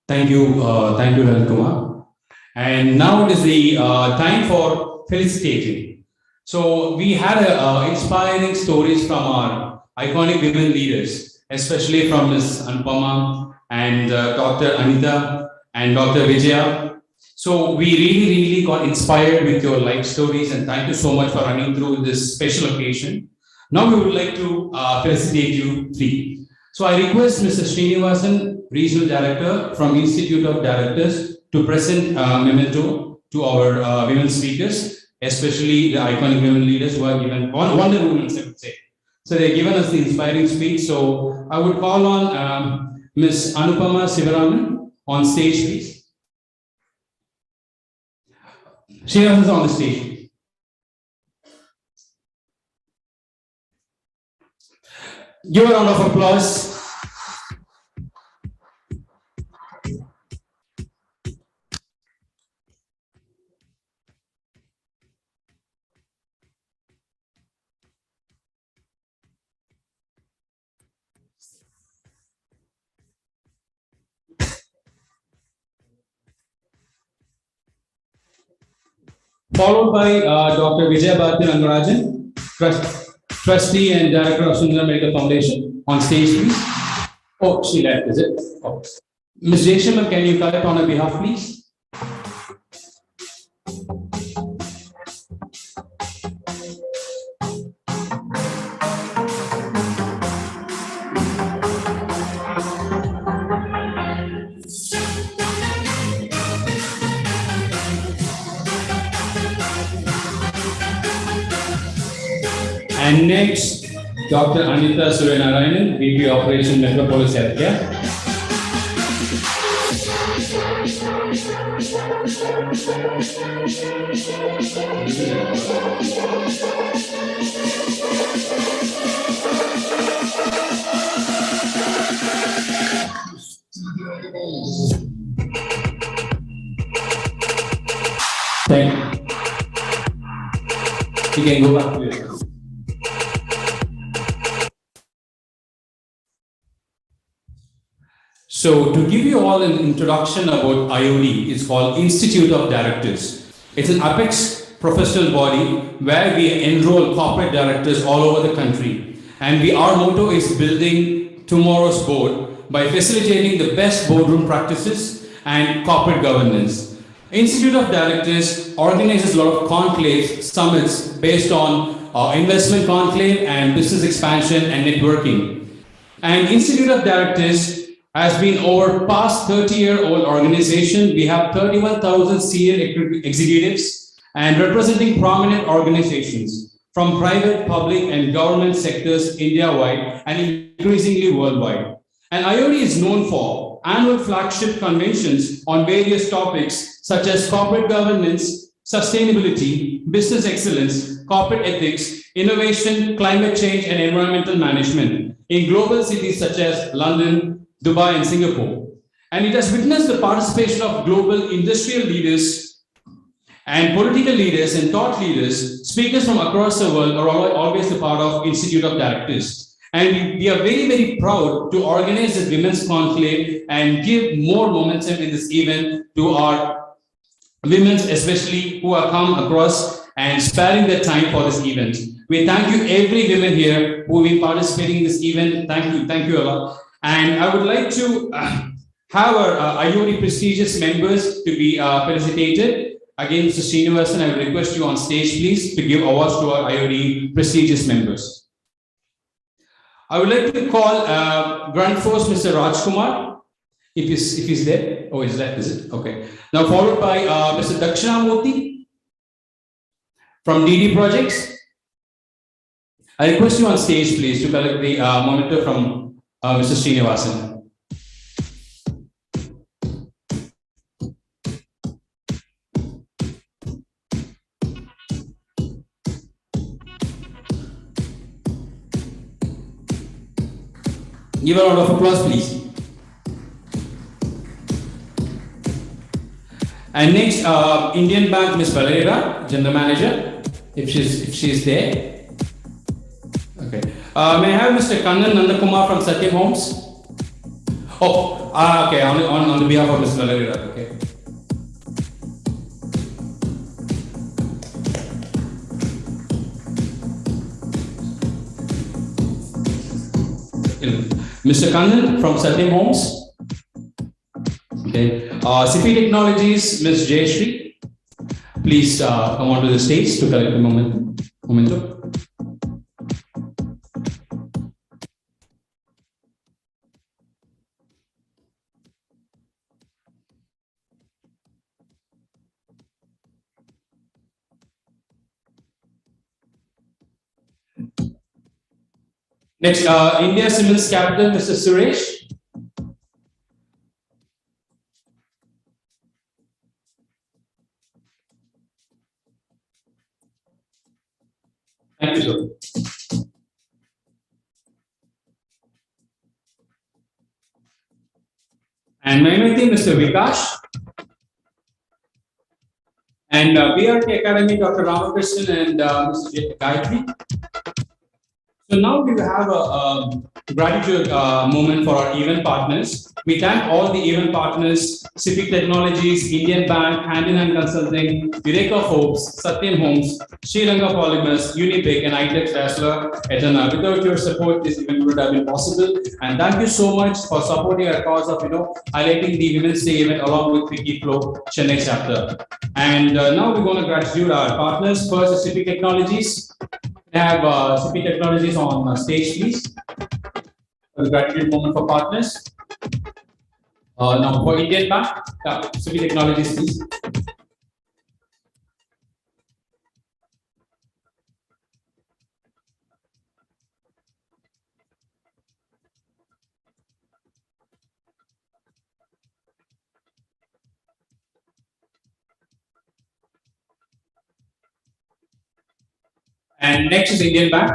B: Thank you, Lalit Kumar. And now it is the time for felicitating. So we had inspiring stories from our iconic women leaders, especially from Ms. Anupama and Dr. Anita and Dr. Vijaya. So we really got inspired with your life stories, and thank you so much for running through this special occasion. Now we would like to felicitate you 3. So I request Mr. Srinivasan, Regional Director from Institute of Directors, to present memento to our women speakers, especially the iconic women leaders who are given wonder women, I would say. So they're given us the inspiring speech. So I would call on Ms. Anupama Sivaraman on stage, please. Srinivasan is on the stage. Give a round of applause. Followed by Dr. Vijaya Bharati Rangarajan, Trustee and Director of Sundar Medical Foundation. On stage, please. Oh, she left, is it? Oh. Ms. Jaishamal, can you type on her behalf, please? And next, Dr. Anita Suryanarayanan, VP Operation Metropolis Healthcare. Thank you. You can go back to your. So to give you all an introduction about IOD, it's called Institute of Directors. It's an apex professional body where we enroll corporate directors all over the country. And our motto is building tomorrow's board by facilitating the best boardroom practices and corporate governance. Institute of Directors organizes a lot of conclaves, summits based on investment conclave and business expansion and networking. And Institute of Directors has been over past 30-year-old organization. We have 31,000 senior executives and representing prominent organizations from private, public, and government sectors India-wide and increasingly worldwide. And IOD is known for annual flagship conventions on various topics such as corporate governance, sustainability, business excellence, corporate ethics, innovation, climate change, and environmental management in global cities such as London, Dubai, and Singapore. And it has witnessed the participation of global industrial leaders and political leaders and thought leaders. Speakers from across the world are always a part of Institute of Directors. And we are very, very proud to organize the Women's Conclave and give more momentum in this event to our women, especially who have come across and sparing their time for this event. We thank you, every woman here who will be participating in this event. Thank you a lot. And I would like to have our IOD prestigious members to be felicitated. Again, Mr. Srinivasan, I will request you on stage, please, to give awards to our IOD prestigious members. I would like to call Grand Force Mr. Rajkumar, if he's there. Oh, is that, is it? Okay. Now followed by Mr. Dakshinamurthy from DD Projects. I request you on stage, please, to collect the monitor from Mr. Srinivasan. Give a round of applause, please. And next, Indian Bank, Ms. Valera, General Manager, if she's there. Okay. May I have Mr. Kannan Nandakumar from Satyam Homes? Oh, okay, on the behalf of Ms. Valera, okay. Mr. Kannan from Satyam Homes. Okay. CP Technologies, Ms. Jayashree. Please come onto the stage to collect the momentum. Next, India Siemens Capital, Mr. Suresh. Thank you, sir. And my name is Mr. Vikash. And BRT Academy, Dr. Ramakrishnan and Mr. Gayatri. So now we have a gratitude moment for our event partners. We thank all the event partners, Civic Technologies, Indian Bank, Hand in Hand Consulting, Eureka Hopes, Satyam Homes, Sri Lanka Polymers, Unipic, and iTech Dazzler, etc. Without your support, this event would have been possible. And thank you so much for supporting our cause of highlighting the Women's Day event along with FICCI Flow Chennai chapter. And now we're going to gratitude our partners. First, Civic Technologies. We have CP Technologies on stage, please. For the gratitude moment for partners. Now for Indian Bank, CP Technologies, please. And next is Indian band.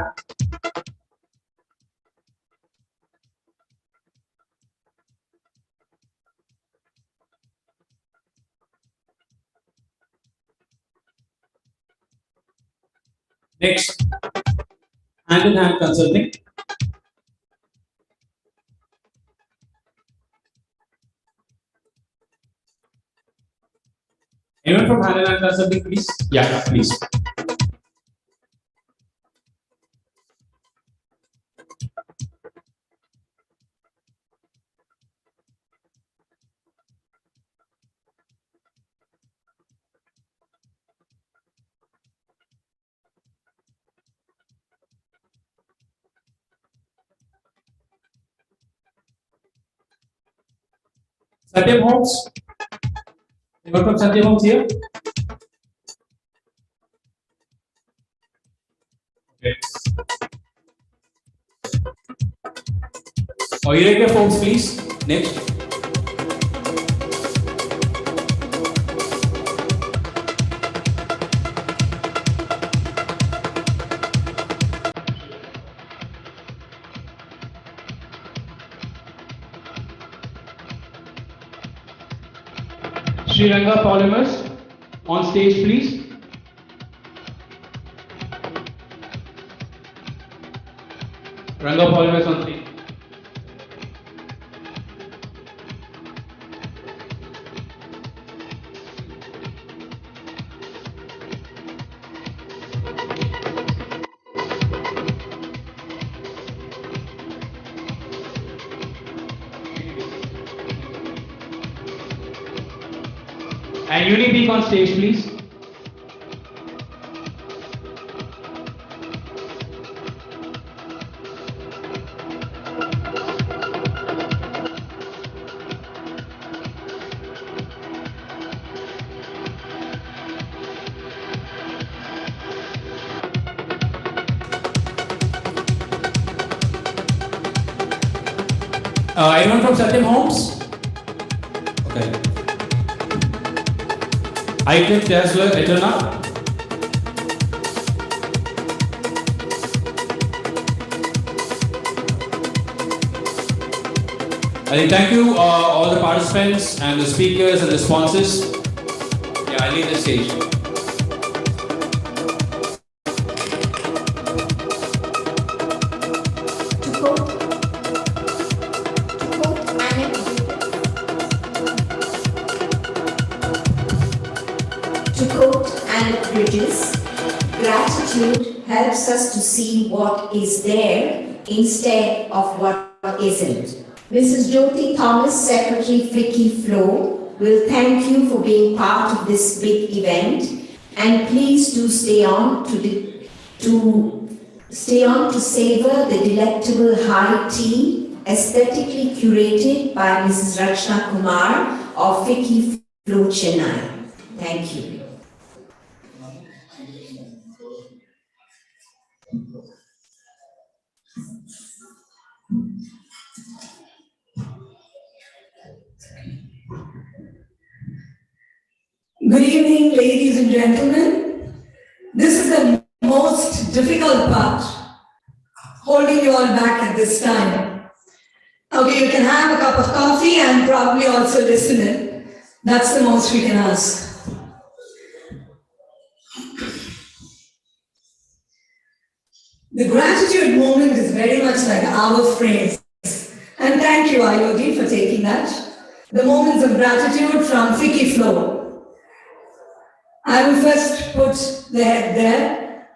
B: Next, hand in hand consulting. Anyone from hand in hand consulting, please? Yeah, please. Satyam Homes. Anyone from Satyam Homes here? Okay. Eureka Homes, please. Next. Sri Ranga Polymers, on stage, please. Ranga Polymers on stage. And Unipeak on stage, please. Anyone from Satyam Homes? Okay. ITEC Dazzler Eterna. Thank you all the participants and the speakers and the sponsors. Yeah, I leave the stage.
A: To quote Anne Bridges, gratitude helps us to see what is there instead of what isn't. Mrs. Jyoti Thomas, Secretary FICCI Flow, will thank you for being part of this big event, and please do stay on to savor the delectable high tea aesthetically curated by Mrs. Rachna Kumar of FICCI Flow, Chennai. Thank you.
T: Good evening, ladies and gentlemen. This is the most difficult part, holding you all back at this time. Okay, you can have a cup of coffee and probably also listen in. That's the most we can ask. The gratitude moment is very much like our phrase. And thank you, IOD, for taking that. The moments of gratitude from FICCI Flow. I will first put the head there.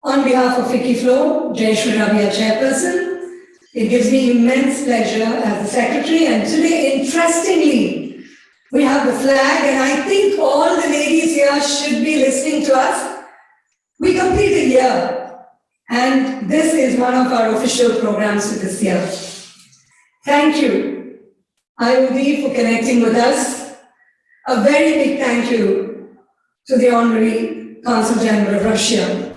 T: On behalf of FICCI Flow, Jayashree Ravi, our chairperson, it gives me immense pleasure as the secretary. And today, interestingly, we have the flag, and I think all the ladies here should be listening to us. We complete a year, and this is one of our official programs for this year. Thank you, IOD, for connecting with us. A very big thank you to the Honorary Consul General of Russia.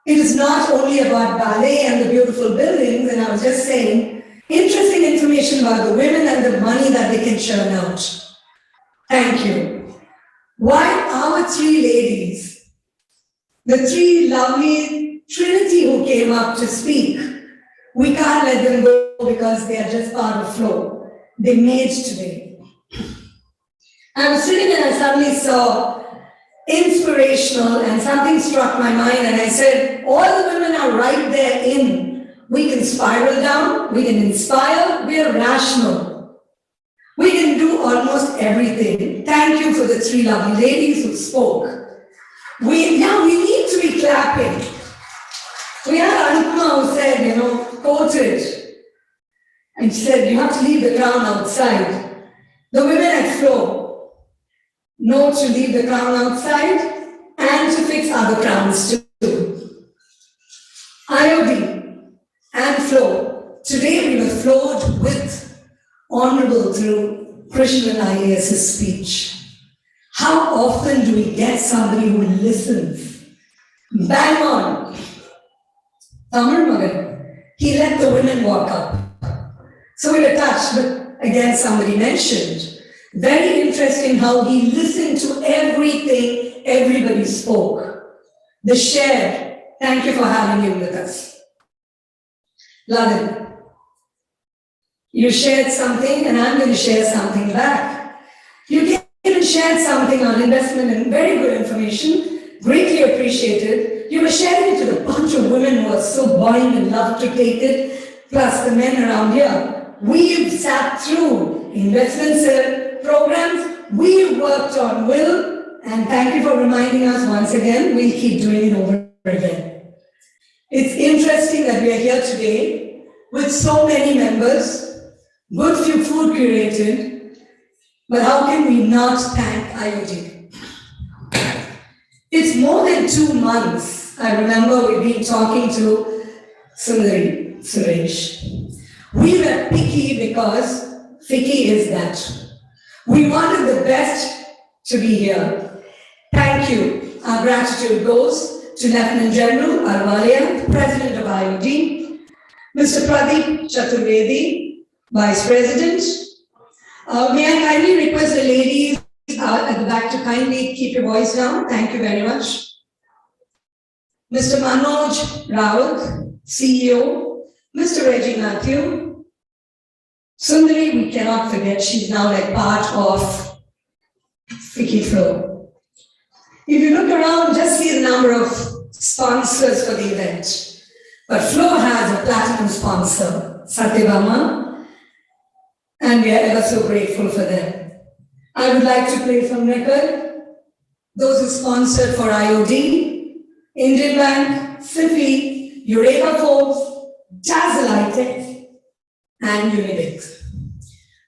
T: It is not only about ballet and the beautiful buildings, and I was just saying, interesting information about the women and the money that they can churn out. Thank you. Why our three ladies, the three lovely Trinity who came up to speak. We can't let them go because they are just part of flow. They made today. I was sitting and I suddenly saw Inspirational, and something struck my mind, and I said, all the women are right there in. We can spiral down, we can inspire, we are rational. We can do almost everything. Thank you for the three lovely ladies who spoke. We need to be clapping. We had Anupama who said, quoted, and she said, you have to leave the crown outside. The women at Flow know to leave the crown outside and to fix other crowns too. IOD and Flow. Today we were flowed with Honorable through Krishnan IAS's speech. How often do we get somebody who listens? Bang on. Tamil Magan, he let the women walk up. So we were touched, but again somebody mentioned. Very interesting how he listened to everything everybody spoke. The share, thank you for having him with us. Ladin, you shared something and I'm going to share something back. You came and shared something on investment and very good information, greatly appreciated. You were sharing it to the bunch of women who are so buoyant and love to take it, plus the men around here. We've sat through investment programs, we worked on will, and thank you for reminding us once again, we'll keep doing it over again. It's interesting that we are here today with so many members, good few food curated, but how can we not thank IOD? It's more than 2 months. I remember we've been talking to Sundari Suresh. We were picky because FICCI is that. We wanted the best to be here. Thank you. Our gratitude goes to Lieutenant General Arwalia, President of IOD, Mr. Pradeep Chaturvedi, Vice President. May I kindly request the ladies at the back to kindly keep your voice down. Thank you very much. Mr. Manoj Rawat, CEO, Mr. Reggie Matthew, Sundari, we cannot forget, she's now like part of FICCI Flow. If you look around, just see the number of sponsors for the event. But Flow has a platinum sponsor, Satyabama, and we are ever so grateful for them. I would like to play from record those who sponsored for IOD, Indian Bank, SIFI, Eureka Forbes, Dazzle Tech, and Unibic.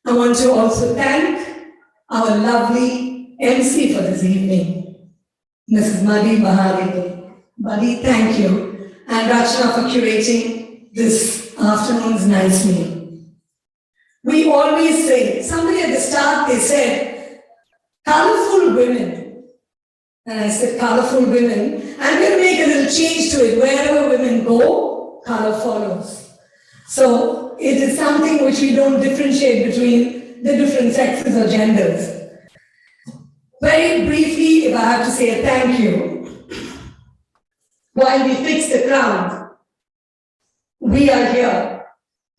T: I want to also thank our lovely MC for this evening, Mrs. Madhi Bahari. Madhi, thank you. And Rachna for curating this afternoon's nice meal. We always say, somebody at the start, they said, colorful women. And I said, colorful women. I'm going to make a little change to it. Wherever women go, color follows. So it is something which we don't differentiate between the different sexes or genders. Very briefly, if I have to say a thank you, while we fix the crown, we are here.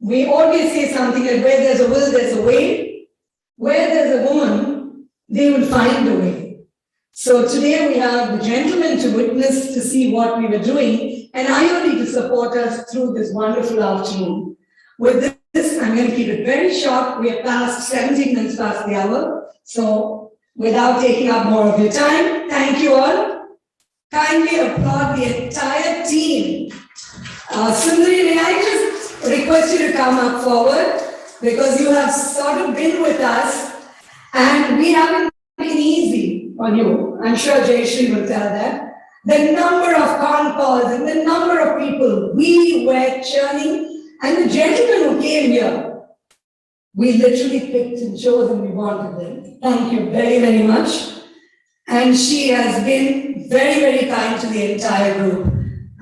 T: We always say something like, where there's a will, there's a way. Where there's a woman, they will find a way. So today we have the gentlemen to witness, to see what we were doing, and IOD to support us through this wonderful afternoon. With this, I'm going to keep it very short. We are past 17 minutes past the hour. So without taking up more of your time, thank you all. Kindly applaud the entire team. Sundari, may I just request you to come up forward, because you have sort of been with us and we haven't been easy on you. I'm sure Jayashree will tell that. The number of con calls and the number of people we were churning, and the gentlemen who came here, we literally picked and chose and we wanted them. Thank you very, very much. And she has been very, very kind to the entire group.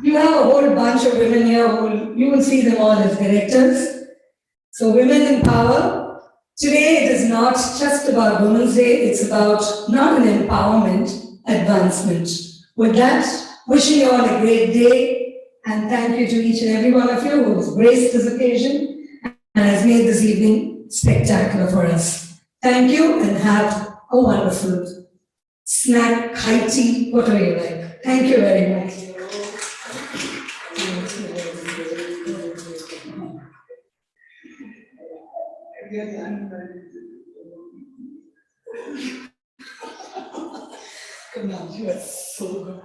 T: You have a whole bunch of women here who you will see them all as directors. So women in power. Today it is not just about Women's Day, it's about not an empowerment, advancement. With that, wishing you all a great day And thank you to each and every one of you who has graced this occasion and has made this evening spectacular for us. Thank you and have a wonderful snack, high tea, whatever you like. Thank you very much. Come on, you are so good.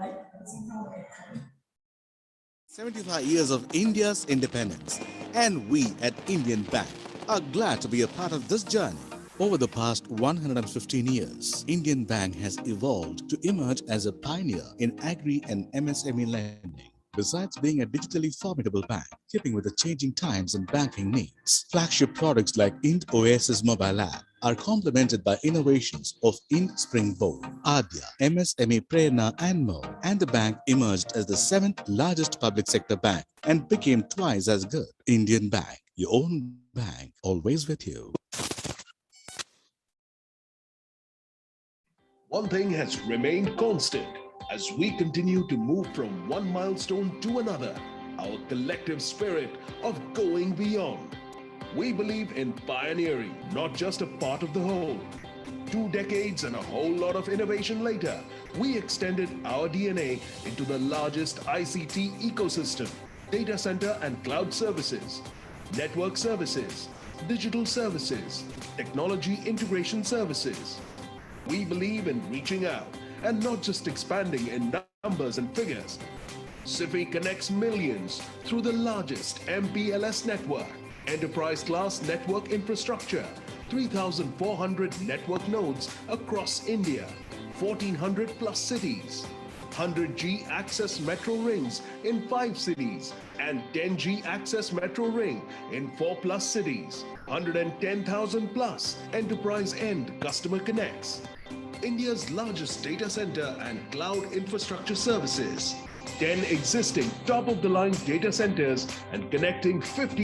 U: 75 years of India's independence, and we at Indian Bank are glad to be a part of this journey. Over the past 115 years, Indian Bank has evolved to emerge as a pioneer in agri and MSME lending. Besides being a digitally formidable bank, keeping with the changing times and banking needs, flagship products like Ind Oasis mobile app are complemented by innovations of Ind Springboard, Adya, MSME Prerna and more. And the bank emerged as the 7th largest public sector bank and became twice as good. Indian Bank, your own bank, always with you.
V: One thing has remained constant as we continue to move from one milestone to another, our collective spirit of going beyond. We believe in pioneering, not just a part of the whole. 2 decades and a whole lot of innovation later, we extended our DNA into the largest ICT ecosystem, data center and cloud services, network services, digital services, technology integration services. We believe in reaching out and not just expanding in numbers and figures. SIFI connects millions through the largest MPLS network, enterprise-class network infrastructure, 3,400 network nodes across India, 1,400 plus cities, 100G access metro rings in 5 cities, and 10G access metro ring in 4 plus cities, 110,000 plus enterprise end customer connects. India's largest data center and cloud infrastructure services, 10 existing top-of-the-line data centers and connecting 50